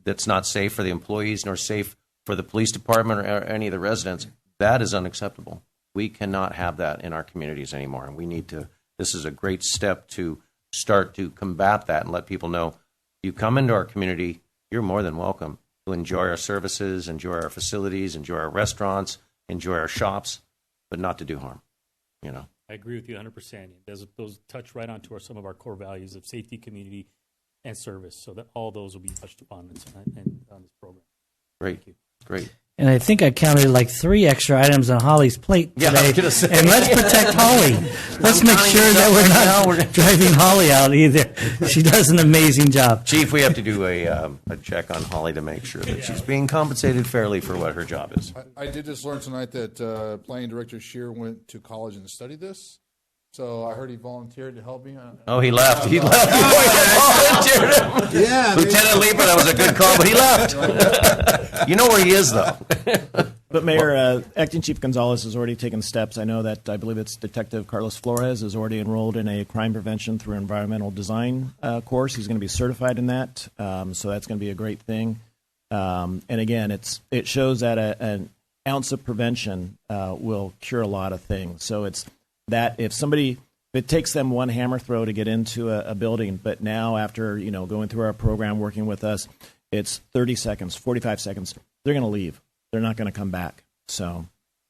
that's not safe for the employees nor safe for the police department or any of the residents, that is unacceptable. We cannot have that in our communities anymore, and we need to. This is a great step to start to combat that and let people know, you come into our community, you're more than welcome to enjoy our services, enjoy our facilities, enjoy our restaurants, enjoy our shops, but not to do harm, you know. I agree with you 100%. Those touch right onto some of our core values of safety, community, and service, so that all those will be touched upon on this program. Great. Thank you. Great. And I think I counted like 3 extra items on Holly's plate today. Yeah, I was gonna say. And let's protect Holly. Let's make sure that we're not driving Holly out either. She does an amazing job. Chief, we have to do a check on Holly to make sure that she's being compensated fairly for what her job is. I did just learn tonight that planning director Shear went to college and studied this. So I heard he volunteered to help me. Oh, he left. He left. Yeah, Lieutenant Leeper, that was a good call, but he left. You know where he is, though. But Mayor, Acting Chief Gonzalez has already taken steps. I know that I believe it's Detective Carlos Flores is already enrolled in a crime prevention through environmental design course. He's going to be certified in that, so that's going to be a great thing. And again, it shows that an ounce of prevention will cure a lot of things. So it's that if it takes them one hammer throw to get into a building, but now after going through our program, working with us, it's 30 seconds, 45 seconds. They're going to leave. They're not going to come back. So,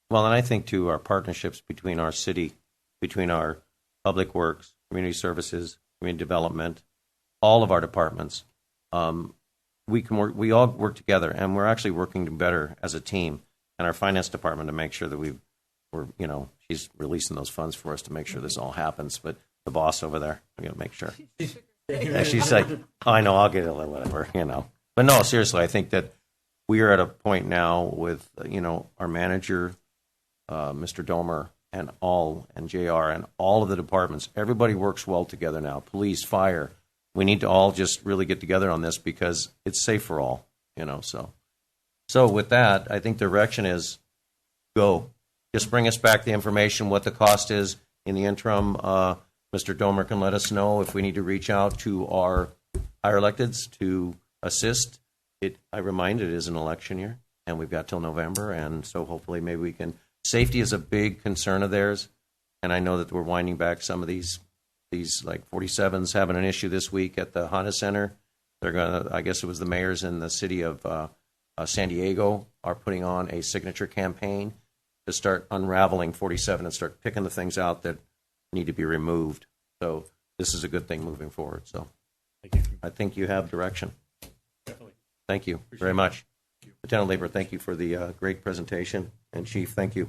well, and I think too, our partnerships between our city, between our public works, community services, community development, all of our departments, we can work. We all work together, and we're actually working better as a team. And our finance department to make sure that we're she's releasing those funds for us to make sure this all happens. But the boss over there, we got to make sure. Yeah, she's like, oh, I know, I'll get it or whatever, But no, seriously, I think that we are at a point now with, our manager, Mr. Domer, and JR, and all of the departments. Everybody works well together now. Police, fire. We need to all just really get together on this because it's safe for all, So with that, I think the direction is go. Just bring us back the information, what the cost is. In the interim, Mr. Domer can let us know if we need to reach out to our higher electeds to assist. I remind it is an election year, and we've got till November, and so hopefully maybe we can. Safety is a big concern of theirs, and I know that we're winding back some of these like 47s having an issue this week at the Honda Center. They're going to, I guess it was the mayors in the city of San Diego are putting on a signature campaign to start unraveling 47 and start picking the things out that need to be removed. So this is a good thing moving forward. So I think you have direction. Definitely. Thank you very much. Lieutenant Lieber, thank you for the great presentation. And Chief, thank you.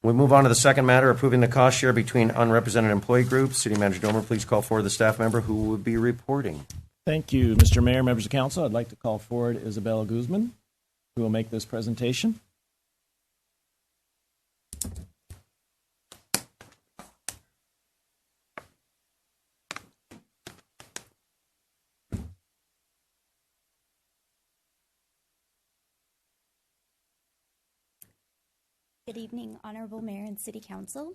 We move on to the second matter, approving the cost share between unrepresented employee groups. City Manager Domer, please call forward the staff member who will be reporting. thank you, Mr. Mayor, members of council. I'd like to call forward Isabella Guzman, who will make this presentation. Good evening, Honorable Mayor and City Council.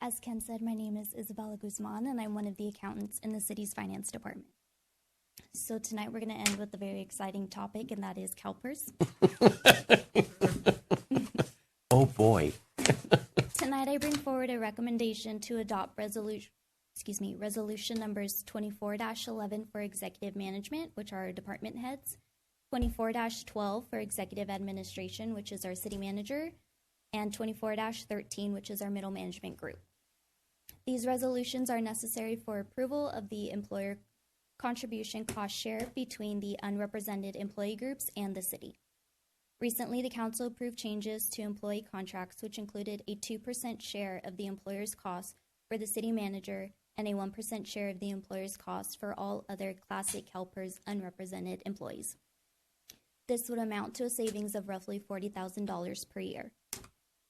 As Ken said, my name is Isabella Guzman, and I'm one of the accountants in the city's finance department. So tonight we're going to end with a very exciting topic, and that is CalPERS. Oh, boy. Tonight I bring forward a recommendation to adopt resolution numbers 24-11 for executive management, which are our department heads, 24-12 for executive administration, which is our city manager, and 24-13, which is our middle management group. These resolutions are necessary for approval of the employer contribution cost share between the unrepresented employee groups and the city. Recently, the council approved changes to employee contracts, which included a 2% share of the employer's costs for the city manager and a 1% share of the employer's cost for all other Classic CalPERS unrepresented employees. This would amount to a savings of roughly $40,000 per year.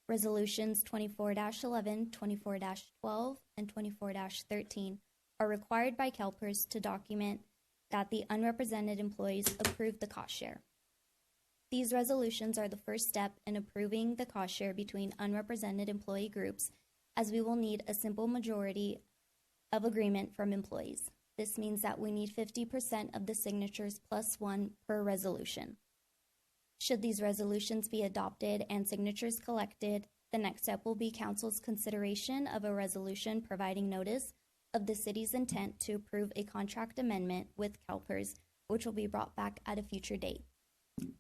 Resolutions 24-11, 24-12, and 24-13 are required by CalPERS to document that the unrepresented employees approved the cost share. These resolutions are the first step in approving the cost share between unrepresented employee groups, as we will need a simple majority of agreement from employees. This means that we need 50% of the signatures plus one per resolution. Should these resolutions be adopted and signatures collected, the next step will be Council's consideration of a resolution providing notice of the city's intent to approve a contract amendment with CalPERS, which will be brought back at a future date.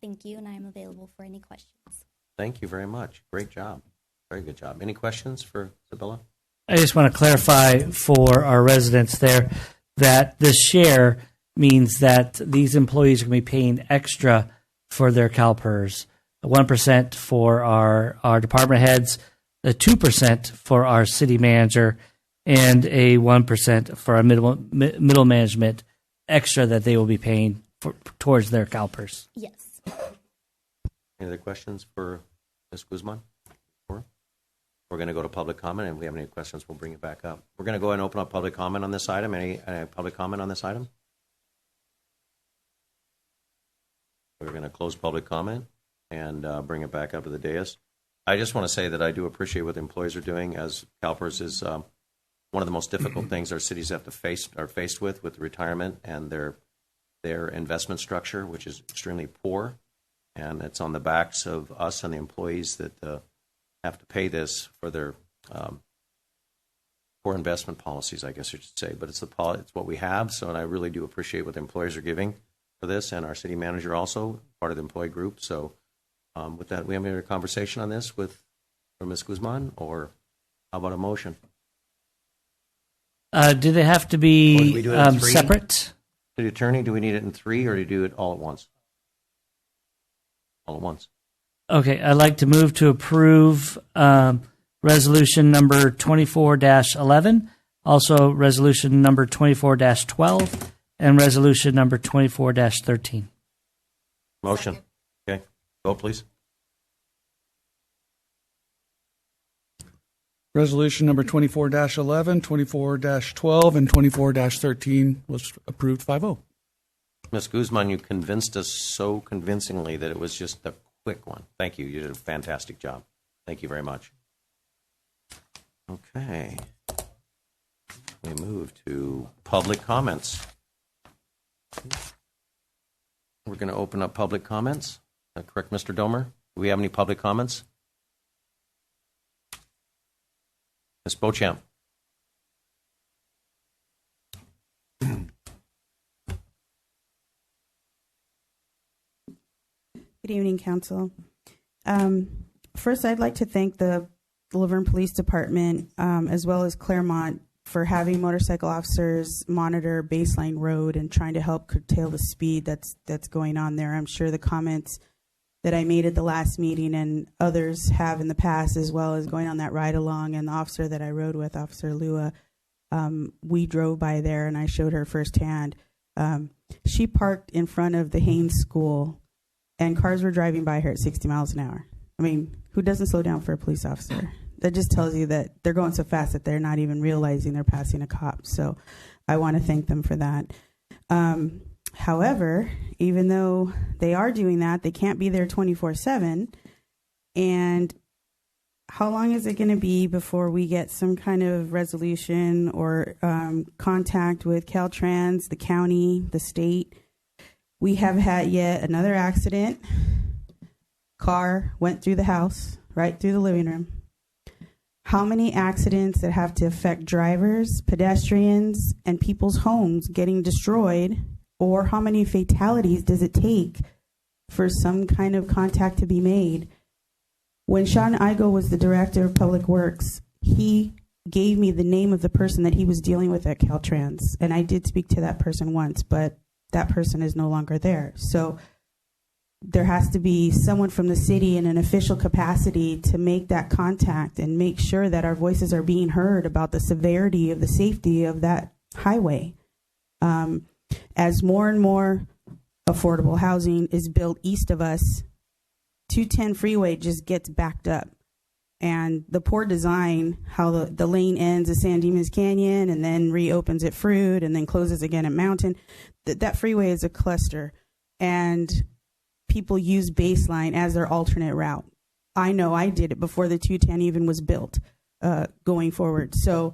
Thank you, and I am available for any questions. Thank you very much. Great job. Very good job. Any questions for Isabella? I just want to clarify for our residents there that the share means that these employees are going to be paying extra for their CalPERS. 1% for our department heads, 2% for our city manager, and a 1% for our middle management extra that they will be paying towards their CalPERS. Yes. Any other questions for Ms. Guzman? We're going to go to public comment, and if we have any questions, we'll bring it back up. We're going to go ahead and open up public comment on this item. Any public comment on this item? We're going to close public comment and bring it back up to the dais. I just want to say that I do appreciate what the employees are doing, as CalPERS is one of the most difficult things our cities are faced with retirement and their investment structure, which is extremely poor, and it's on the backs of us and the employees that have to pay this for their poor investment policies, I guess you should say. But it's what we have. So, and I really do appreciate what the employers are giving for this, and our city manager also part of the employee group. So, with that, we have any conversation on this with Ms. Guzman, or how about a motion? Do they have to be separate? The attorney, do we need it in three, or do you do it all at once? All at once. Okay, I'd like to move to approve resolution number 24-11, also resolution number 24-12, and resolution number 24-13. Motion. Okay, vote please. Resolution number 24-11, 24-12, and 24-13 was approved 5-0. Ms. Guzman, you convinced us so convincingly that it was just a quick one. Thank you. You did a fantastic job. Thank you very much. Okay. We move to public comments. We're going to open up public comments. Is that correct, Mr. Domer? Do we have any public comments? Ms. Beauchamp. Good evening, Council. First, I'd like to thank the Laverne Police Department, as well as Claremont, for having motorcycle officers monitor Baseline Road and trying to help curtail the speed that's going on there. I'm sure the comments that I made at the last meeting and others have in the past, as well as going on that ride along, and the officer that I rode with, Officer Lua, we drove by there and I showed her firsthand. She parked in front of the Haynes School and cars were driving by her at 60 miles an hour. I mean, who doesn't slow down for a police officer? That just tells you that they're going so fast that they're not even realizing they're passing a cop. So I want to thank them for that. However, even though they are doing that, they can't be there 24/7. And how long is it going to be before we get some kind of resolution or contact with Caltrans, the county, the state? We have had yet another accident. Car went through the house, right through the living room. How many accidents that have to affect drivers, pedestrians, and people's homes getting destroyed? Or how many fatalities does it take for some kind of contact to be made? When Sean Igo was the director of Public Works, he gave me the name of the person that he was dealing with at Caltrans. And I did speak to that person once, but that person is no longer there. So there has to be someone from the city in an official capacity to make that contact and make sure that our voices are being heard about the severity of the safety of that highway. As more and more affordable housing is built east of us, 210 freeway just gets backed up. And the poor design, how the lane ends at San Dimas Canyon and then reopens at Fruit and then closes again at Mountain, that freeway is a cluster. And people use Baseline as their alternate route. I know I did it before the 210 even was built going forward. So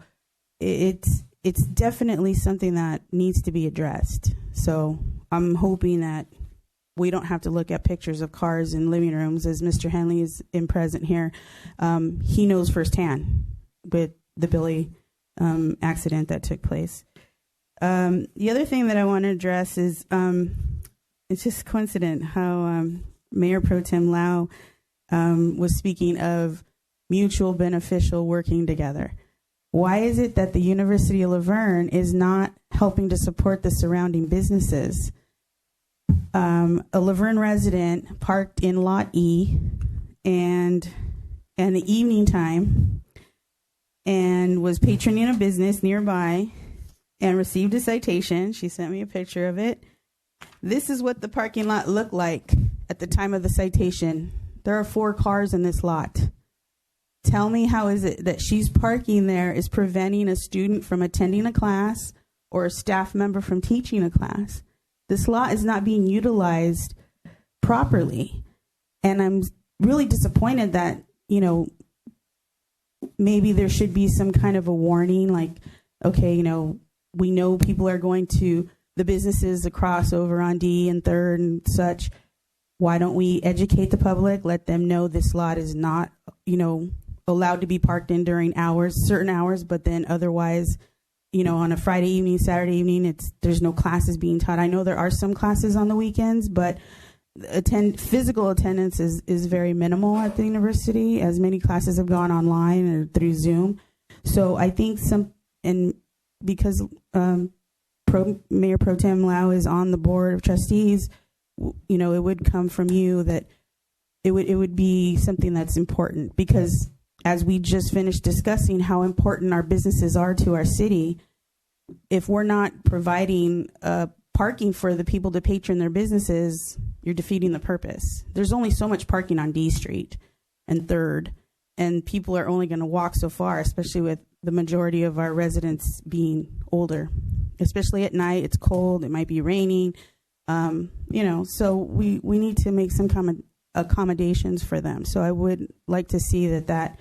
it's definitely something that needs to be addressed. So I'm hoping that we don't have to look at pictures of cars in living rooms, as Mr. Henley is in present here. He knows firsthand with the Billy accident that took place. The other thing that I want to address is it's just coincident how Mayor Pro Tem Lau was speaking of mutual beneficial working together. Why is it that the University of La Verne is not helping to support the surrounding businesses? A La Verne resident parked in Lot E and in the evening time and was patroning a business nearby and received a citation. She sent me a picture of it. This is what the parking lot looked like at the time of the citation. There are 4 cars in this lot. Tell me, how is it that she's parking there is preventing a student from attending a class or a staff member from teaching a class? This lot is not being utilized properly. And I'm really disappointed that, maybe there should be some kind of a warning, like, okay, we know people are going to the businesses across over on D and 3rd and such. Why don't we educate the public, let them know this lot is not, allowed to be parked in during certain hours, but then otherwise, on a Friday evening, Saturday evening, there's no classes being taught. I know there are some classes on the weekends, but physical attendance is very minimal at the university, as many classes have gone online or through Zoom. So I think because Mayor Pro Tem Lau is on the board of trustees, it would come from you that it would be something that's important, because as we just finished discussing how important our businesses are to our city, if we're not providing parking for the people to patron their businesses, you're defeating the purpose. There's only so much parking on D Street and 3rd, and people are only going to walk so far, especially with the majority of our residents being older. Especially at night, it's cold, it might be raining, so we need to make some accommodations for them. So I would like to see that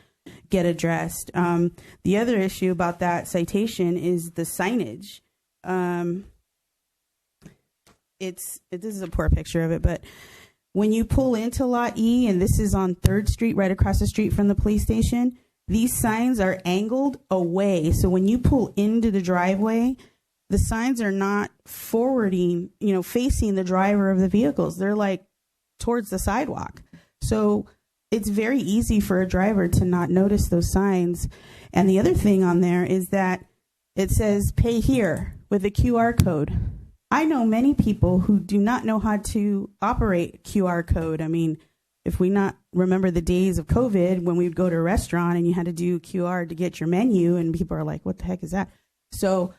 get addressed. The other issue about that citation is the signage. This is a poor picture of it, but when you pull into Lot E, and this is on 3rd Street, right across the street from the police station, these signs are angled away. So when you pull into the driveway, the signs are not forwarding, facing the driver of the vehicles. They're like towards the sidewalk. So it's very easy for a driver to not notice those signs. And the other thing on there is that it says pay here with a QR code. I know many people who do not know how to operate QR code. I mean, if we not remember the days of COVID when we'd go to a restaurant and you had to do QR to get your menu, and people are like, what the heck is that? So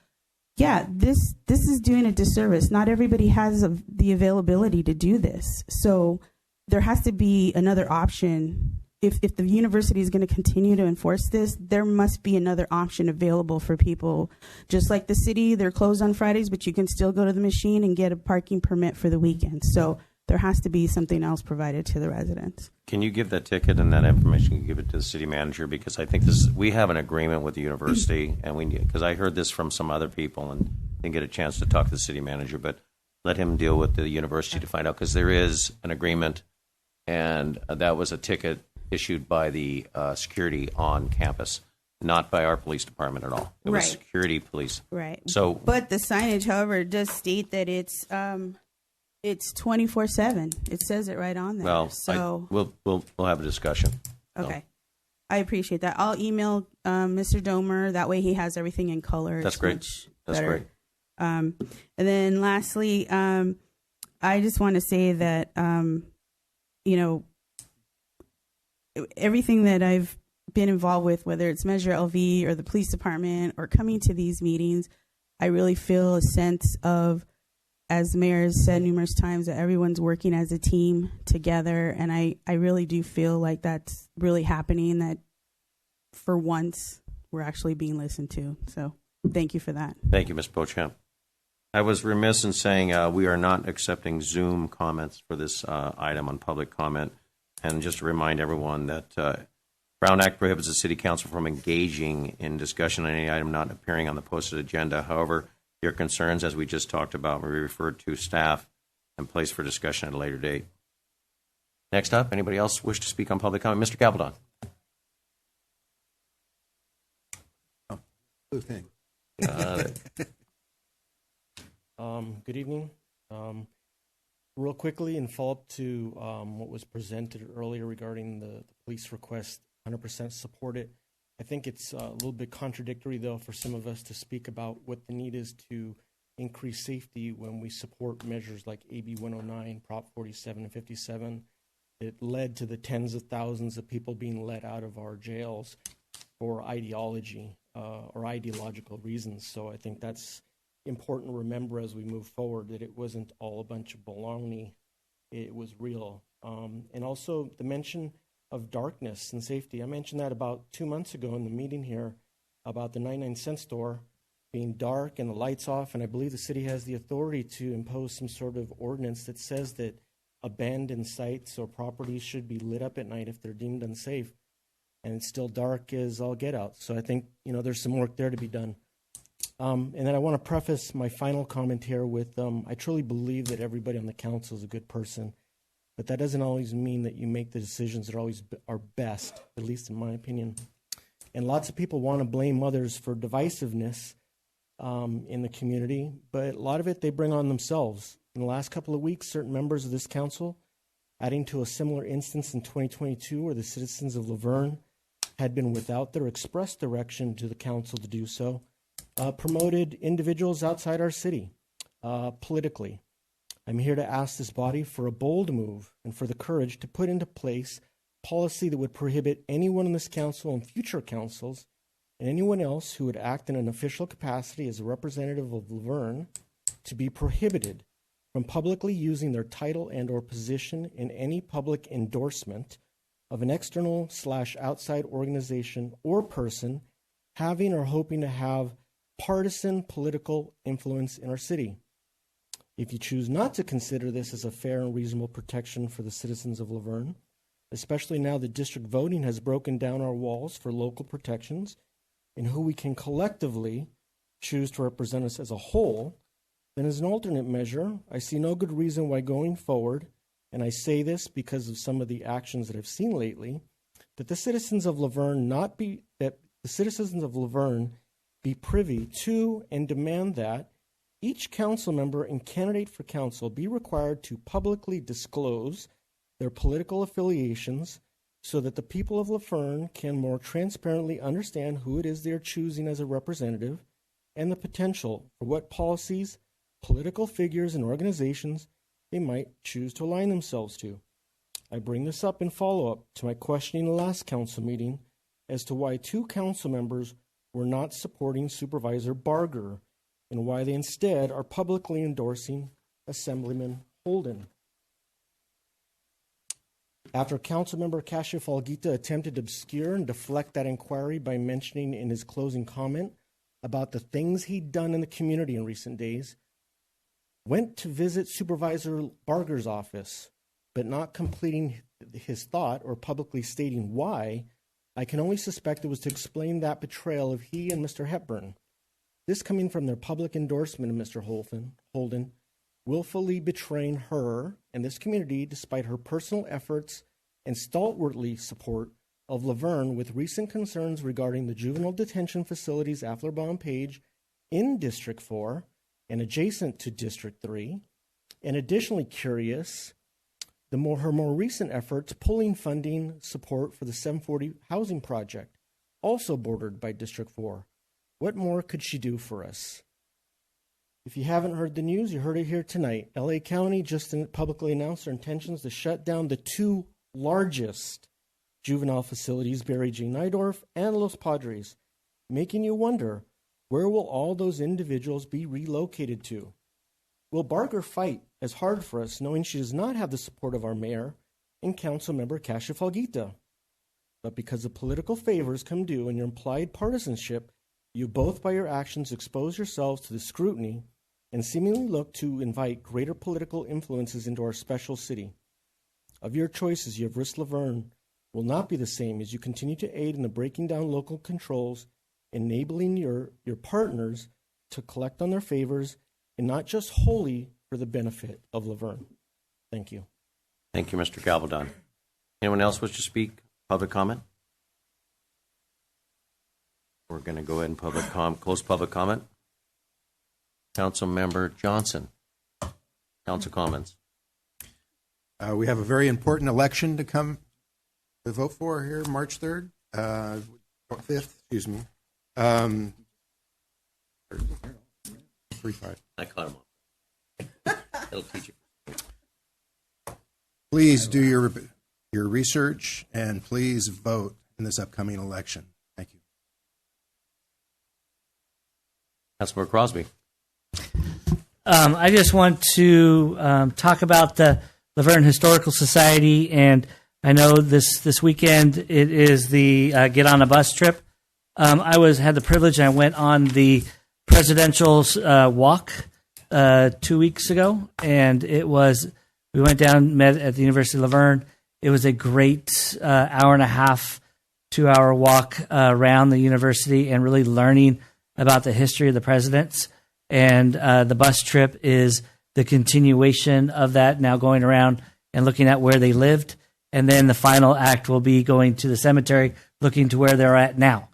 yeah, this is doing a disservice. Not everybody has the availability to do this. So there has to be another option. If the university is going to continue to enforce this, there must be another option available for people. Just like the city, they're closed on Fridays, but you can still go to the machine and get a parking permit for the weekend. So there has to be something else provided to the residents. Can you give that ticket and that information? You give it to the city manager, because I think we have an agreement with the university, and because I heard this from some other people and didn't get a chance to talk to the city manager, but let him deal with the university to find out, because there is an agreement, and that was a ticket issued by the security on campus, not by our police department at all. It was security police. Right. So, but the signage, however, does state that it's 24/7. It says it right on there. Well, so we'll have a discussion. Okay. I appreciate that. I'll email Mr. Domer. That way he has everything in color. That's great. That's great. And then lastly, I just want to say that you know, everything that I've been involved with, whether it's Measure LV or the police department or coming to these meetings, I really feel a sense of, as the mayor has said numerous times, that everyone's working as a team together. And I really do feel like that's really happening, that for once we're actually being listened to. So thank you for that. Thank you, Ms. Beauchamp. I was remiss in saying we are not accepting Zoom comments for this item on public comment. And just to remind everyone that Brown Act prohibits the City Council from engaging in discussion on any item not appearing on the posted agenda. However, your concerns, as we just talked about, will be referred to staff and placed for discussion at a later date. Next up, anybody else wish to speak on public comment? Mr. Gabaldon. Blue thing. Got it. Good evening. Real quickly, in follow-up to what was presented earlier regarding the police request, 100% support it. I think it's a little bit contradictory, though, for some of us to speak about what the need is to increase safety when we support measures like AB 109, Prop 47 and 57. It led to the tens of thousands of people being let out of our jails for ideology or ideological reasons. So I think that's important to remember as we move forward, that it wasn't all a bunch of baloney. It was real. And also the mention of darkness and safety. I mentioned that about 2 months ago in the meeting here about the 99-cent store being dark and the lights off, and I believe the city has the authority to impose some sort of ordinance that says that abandoned sites or properties should be lit up at night if they're deemed unsafe, and it's still dark as all get out. So I think, you know, there's some work there to be done. And then I want to preface my final comment here with I truly believe that everybody on the council is a good person, but that doesn't always mean that you make the decisions that always are best, at least in my opinion. And lots of people want to blame others for divisiveness in the community, but a lot of it they bring on themselves. In the last couple of weeks, certain members of this council, adding to a similar instance in 2022 where the citizens of Laverne had been without their express direction to the council to do so, promoted individuals outside our city politically. I'm here to ask this body for a bold move and for the courage to put into place policy that would prohibit anyone in this council and future councils and anyone else who would act in an official capacity as a representative of Laverne to be prohibited from publicly using their title and or position in any public endorsement of an external/outside organization or person having or hoping to have partisan political influence in our city. If you choose not to consider this as a fair and reasonable protection for the citizens of Laverne, especially now that district voting has broken down our walls for local protections and who we can collectively choose to represent us as a whole, then as an alternate measure, I see no good reason why going forward, and I say this because of some of the actions that I've seen lately, that the citizens of Laverne be privy to and demand that each council member and candidate for council be required to publicly disclose their political affiliations so that the people of Laverne can more transparently understand who it is they're choosing as a representative and the potential for what policies, political figures, and organizations they might choose to align themselves to. I bring this up in follow-up to my questioning the last council meeting as to why 2 council members were not supporting Supervisor Barger and why they instead are publicly endorsing Assemblyman Holden. After Councilmember Cascio-Falguita attempted to obscure and deflect that inquiry by mentioning in his closing comment about the things he'd done in the community in recent days, went to visit Supervisor Barger's office, but not completing his thought or publicly stating why, I can only suspect it was to explain that betrayal of he and Mr. Hepburn. This coming from their public endorsement of Mr. Holden, willfully betraying her and this community despite her personal efforts and stalwartly support of Laverne with recent concerns regarding the juvenile detention facilities Afflerbomb Page in District 4 and adjacent to District 3, and additionally curious, her more recent efforts pulling funding support for the 740 housing project, also bordered by District 4. What more could she do for us? If you haven't heard the news, you heard it here tonight. LA County just publicly announced their intentions to shut down the two largest juvenile facilities, Barry G. Nydorf and Los Padres, making you wonder, where will all those individuals be relocated to? Will Barker fight as hard for us, knowing she does not have the support of our mayor and council member, Kasia Falguita? But because the political favors come due and your implied partisanship, you both by your actions expose yourselves to the scrutiny and seemingly look to invite greater political influences into our special city. Of your choices, you have risked Laverne will not be the same as you continue to aid in the breaking down local controls, enabling your partners to collect on their favors, and not just wholly for the benefit of Laverne. Thank you. Thank you, Mr. Gabaldon. Anyone else wish to speak? Public comment? We're going to go ahead and close public comment. Councilmember Johnson. Council comments. We have a very important election to come to vote for here, March 3rd, 5th, excuse me. 3-5. I caught him on. It'll teach you. Please do your research and please vote in this upcoming election. Thank you. Councilmember Crosby. I just want to talk about the Laverne Historical Society, and I know this weekend it is the Get on a Bus trip. I had the privilege, and I went on the presidential walk 2 weeks ago, and we went down, met at the University of Laverne. It was a great hour and a half, 2-hour walk around the university and really learning about the history of the presidents. And the bus trip is the continuation of that, now going around and looking at where they lived. And then the final act will be going to the cemetery, looking to where they're at now.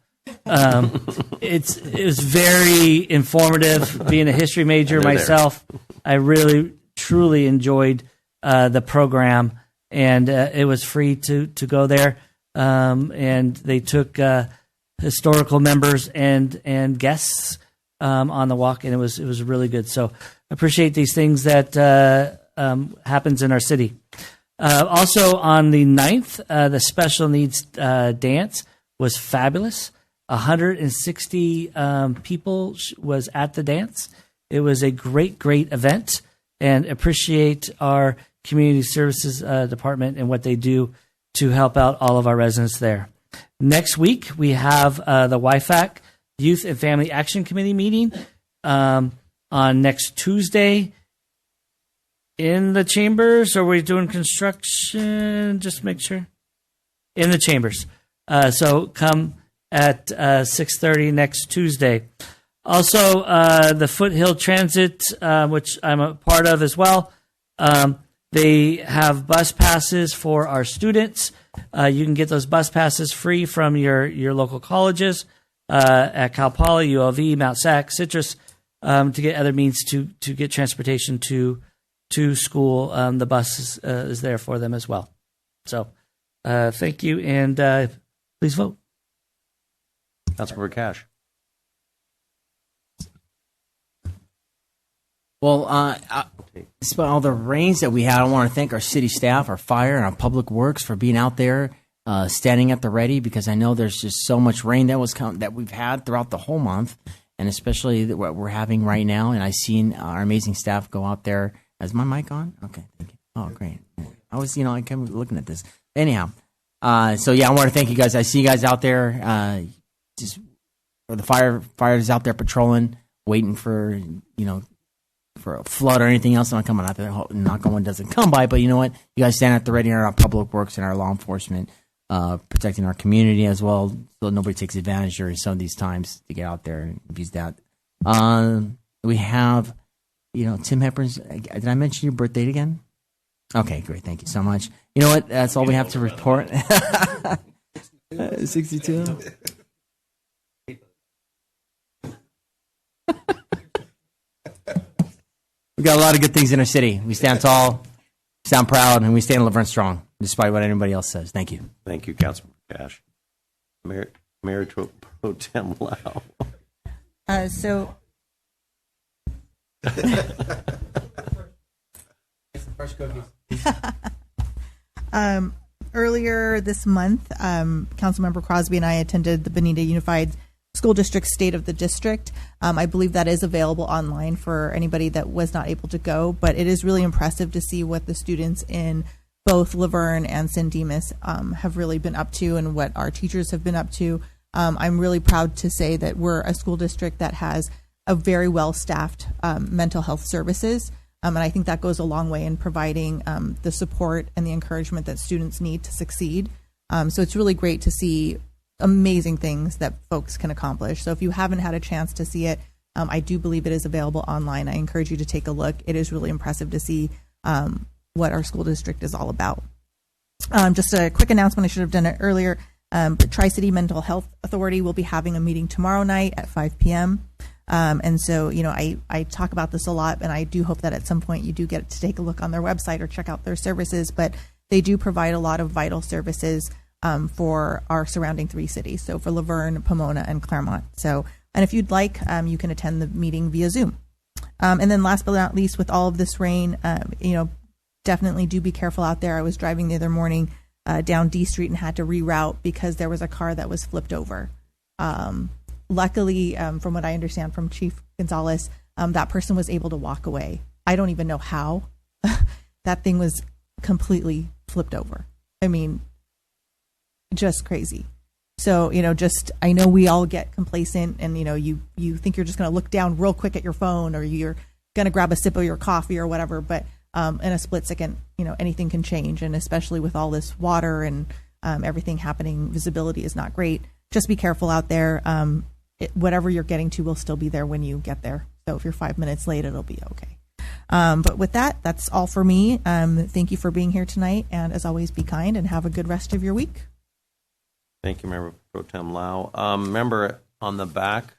It was very informative. Being a history major myself, I really, truly enjoyed the program. And it was free to go there. And they took historical members and guests on the walk, and it was really good. So appreciate these things that happens in our city. Also on the 9th, the special needs dance was fabulous. 160 people was at the dance. It was a great event, and appreciate our community services department and what they do to help out all of our residents there. Next week, we have the YFAC Youth and Family Action Committee meeting on next Tuesday in the chambers. Or are we doing construction? Just make sure. In the chambers. So come at 6:30 next Tuesday. Also, the Foothill Transit, which I'm a part of as well, they have bus passes for our students. You can get those bus passes free from your local colleges at Cal Poly, ULV, Mount Sac, Citrus, to get other means to get transportation to school. The bus is there for them as well. So thank you, and please vote. Councilmember Cash. Well, despite all the rains that we had, I want to thank our city staff, our fire, and our public works for being out there, standing at the ready, because I know there's just so much rain that we've had throughout the whole month, and especially what we're having right now. And I've seen our amazing staff go out there. Is my mic on? Okay, thank you. Oh, great. I was, I kept looking at this. Anyhow, so yeah, I want to thank you guys. I see you guys out there, just for the fires out there patrolling, waiting for for a flood or anything else. Not coming out there. Knock on wood doesn't come by, but you know what? You guys stand at the ready in our public works and our law enforcement, protecting our community as well, so nobody takes advantage during some of these times to get out there and abuse that. We have, Tim Hepburn's. Did I mention your birth date again? Okay, great. Thank you so much. You know what? That's all we have to report. 62. We got a lot of good things in our city. We stand tall, sound proud, and we stand Laverne strong, despite what anybody else says. Thank you. Thank you, Councilman Cash. Mayor Pro Tem Lau. So Fresh cookies. Earlier this month, Councilmember Crosby and I attended the Bonita Unified School District State of the District. I believe that is available online for anybody that was not able to go, but it is really impressive to see what the students in both Laverne and San Dimas have really been up to and what our teachers have been up to. I'm really proud to say that we're a school district that has a very well-staffed mental health services. And I think that goes a long way in providing the support and the encouragement that students need to succeed. So it's really great to see amazing things that folks can accomplish. So if you haven't had a chance to see it, I do believe it is available online. I encourage you to take a look. It is really impressive to see what our school district is all about. Just a quick announcement, I should have done it earlier. The Tri-City Mental Health Authority will be having a meeting tomorrow night at 5 p.m. And so, I talk about this a lot, and I do hope that at some point you do get to take a look on their website or check out their services, but they do provide a lot of vital services for our surrounding 3 cities. So for Laverne, Pomona, and Claremont. So, and if you'd like, you can attend the meeting via Zoom. And then last but not least, with all of this rain, definitely do be careful out there. I was driving the other morning down D Street and had to reroute because there was a car that was flipped over. Luckily, from what I understand from Chief Gonzalez, that person was able to walk away. I don't even know how. That thing was completely flipped over. I mean, just crazy. So, I know we all get complacent and, you think you're just going to look down real quick at your phone or you're going to grab a sip of your coffee or whatever. But in a split second, anything can change. And especially with all this water and everything happening, visibility is not great. Just be careful out there. Whatever you're getting to will still be there when you get there. So if you're 5 minutes late, it'll be okay. But with that, that's all for me. Thank you for being here tonight. And as always, be kind and have a good rest of your week. Thank you, Member Pro Tem Lau. Remember, on the back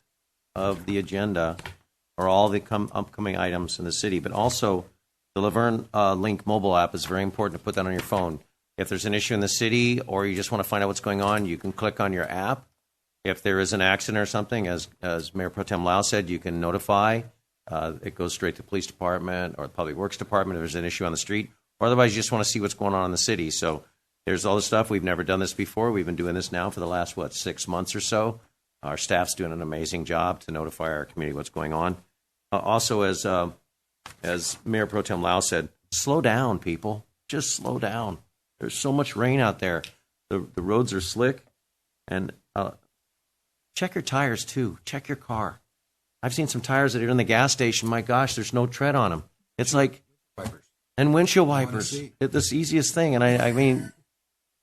of the agenda are all the upcoming items in the city, but also the Laverne Link mobile app is very important to put that on your phone. If there's an issue in the city or you just want to find out what's going on, you can click on your app. If there is an accident or something, as Mayor Pro Tem Lau said, you can notify. It goes straight to the police department or the public works department if there's an issue on the street. Or otherwise, you just want to see what's going on in the city. So there's all this stuff. We've never done this before. We've been doing this now for the last, 6 months or so. Our staff's doing an amazing job to notify our community what's going on. Also, as Mayor Pro Tem Lau said, slow down, people. Just slow down. There's so much rain out there. The roads are slick. And check your tires, too. Check your car. I've seen some tires that are in the gas station. My gosh, there's no tread on them. It's like, wipers. And windshield wipers. It's the easiest thing. And I mean,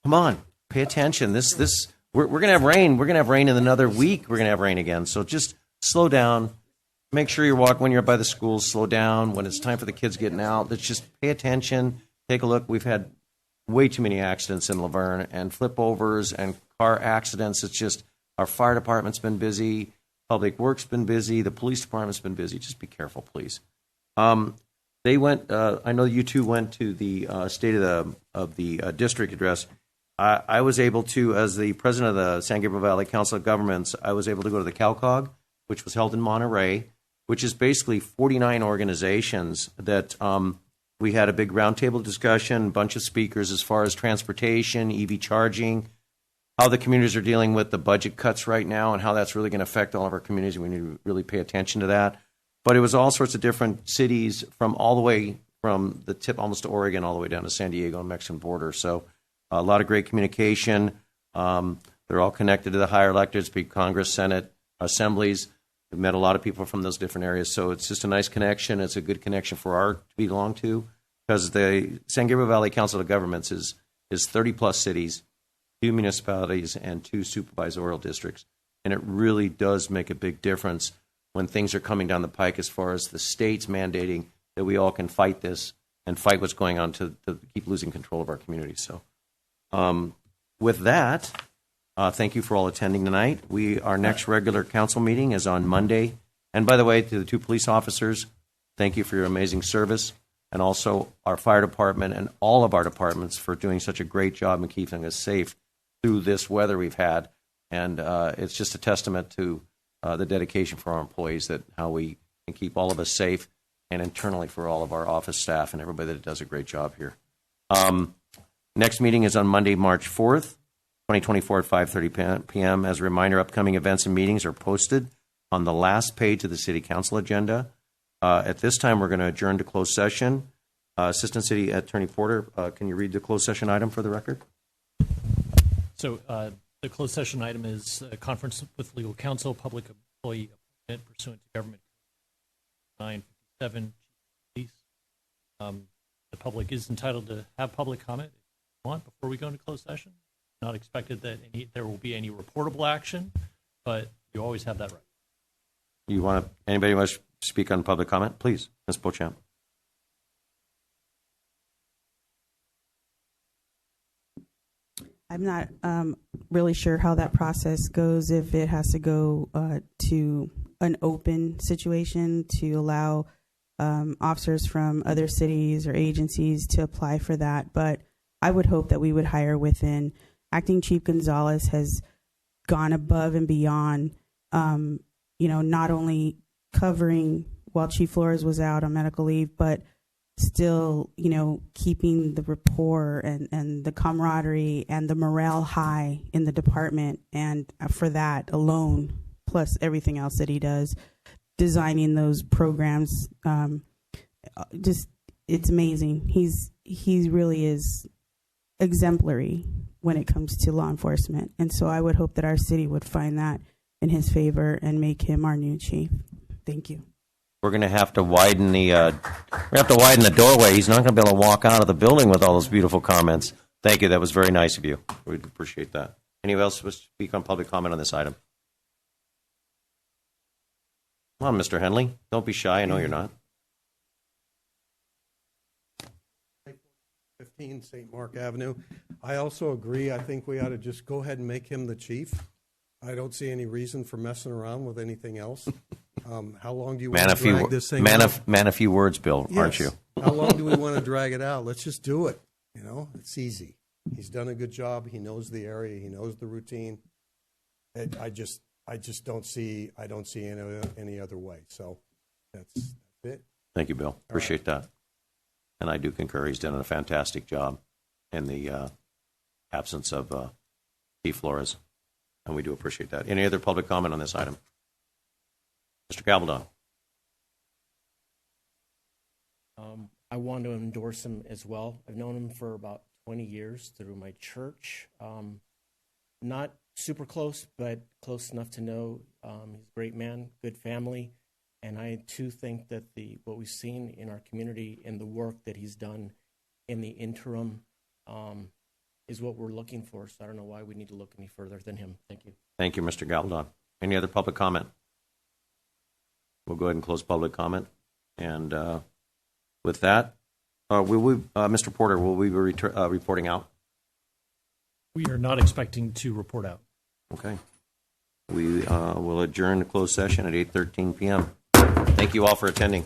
come on, pay attention. We're going to have rain. We're going to have rain in another week. We're going to have rain again. So just slow down. Make sure you're walking when you're by the schools. Slow down. When it's time for the kids getting out, let's just pay attention. Take a look. We've had way too many accidents in Laverne and flip overs and car accidents. It's just our fire department's been busy. Public Works been busy. The police department's been busy. Just be careful, please. They went. I know you two went to the state of the district address. I was able to, as the president of the San Gabriel Valley Council of Governments, I was able to go to the CalCog, which was held in Monterey, which is basically 49 organizations that we had a big roundtable discussion, a bunch of speakers as far as transportation, EV charging, how the communities are dealing with the budget cuts right now and how that's really going to affect all of our communities. We need to really pay attention to that. But it was all sorts of different cities from all the way from the tip almost to Oregon all the way down to San Diego and Mexican border. So a lot of great communication. They're all connected to the higher electeds, big Congress, Senate, assemblies. We've met a lot of people from those different areas. So it's just a nice connection. It's a good connection for our to belong to because the San Gabriel Valley Council of Governments is 30-plus cities, 2 municipalities, and 2 supervisorial districts. And it really does make a big difference when things are coming down the pike as far as the states mandating that we all can fight this and fight what's going on to keep losing control of our communities. So with that, thank you for all attending tonight. Our next regular council meeting is on Monday. And by the way, to the 2 police officers, thank you for your amazing service. And also our fire department and all of our departments for doing such a great job in keeping us safe through this weather we've had. And it's just a testament to the dedication for our employees that how we can keep all of us safe. and internally for all of our office staff and everybody that does a great job here. Next meeting is on Monday, March 4th, 2024 at 5:30 p.m. As a reminder, upcoming events and meetings are posted on the last page of the City Council agenda. At this time, we're going to adjourn to closed session. Assistant City Attorney Porter, can you read the closed session item for the record? So the closed session item is a conference with legal counsel, public employee appointment pursuant to government 957. The public is entitled to have public comment if you want before we go into closed session. Not expected that there will be any reportable action, but you always have that right. Anybody want to speak on public comment? Please, Ms. Beauchamp. I'm not really sure how that process goes, if it has to go to an open situation to allow officers from other cities or agencies to apply for that. But I would hope that we would hire within. Acting Chief Gonzalez has gone above and beyond, not only covering while Chief Flores was out on medical leave, but still, keeping the rapport and the camaraderie and the morale high in the department. And for that alone, plus everything else that he does, designing those programs, it's amazing. He really is exemplary when it comes to law enforcement. And so I would hope that our city would find that in his favor and make him our new chief. Thank you. We're going to have to widen the doorway. He's not going to be able to walk out of the building with all those beautiful comments. Thank you. That was very nice of you. We'd appreciate that. Anyone else wish to speak on public comment on this item? Come on, Mr. Henley. Don't be shy. I know you're not. 15 St. Mark Avenue. I also agree. I think we ought to just go ahead and make him the chief. I don't see any reason for messing around with anything else. How long do you want to drag this thing out? Man, a few words, Bill, aren't you? How long do we want to drag it out? Let's just do it. It's easy. He's done a good job. He knows the area. He knows the routine. I just don't see any other way. So that's it. Thank you, Bill. Appreciate that. And I do concur. He's done a fantastic job in the absence of Chief Flores. And we do appreciate that. Any other public comment on this item? Mr. Gabaldon. I want to endorse him as well. I've known him for about 20 years through my church. Not super close, but close enough to know he's a great man, good family. And I, too, think that what we've seen in our community and the work that he's done in the interim is what we're looking for. So I don't know why we need to look any further than him. Thank you. Thank you, Mr. Gabaldon. Any other public comment? We'll go ahead and close public comment. And with that, Mr. Porter, will we be reporting out? We are not expecting to report out. Okay. We will adjourn the closed session at 8:13 p.m. Thank you all for attending.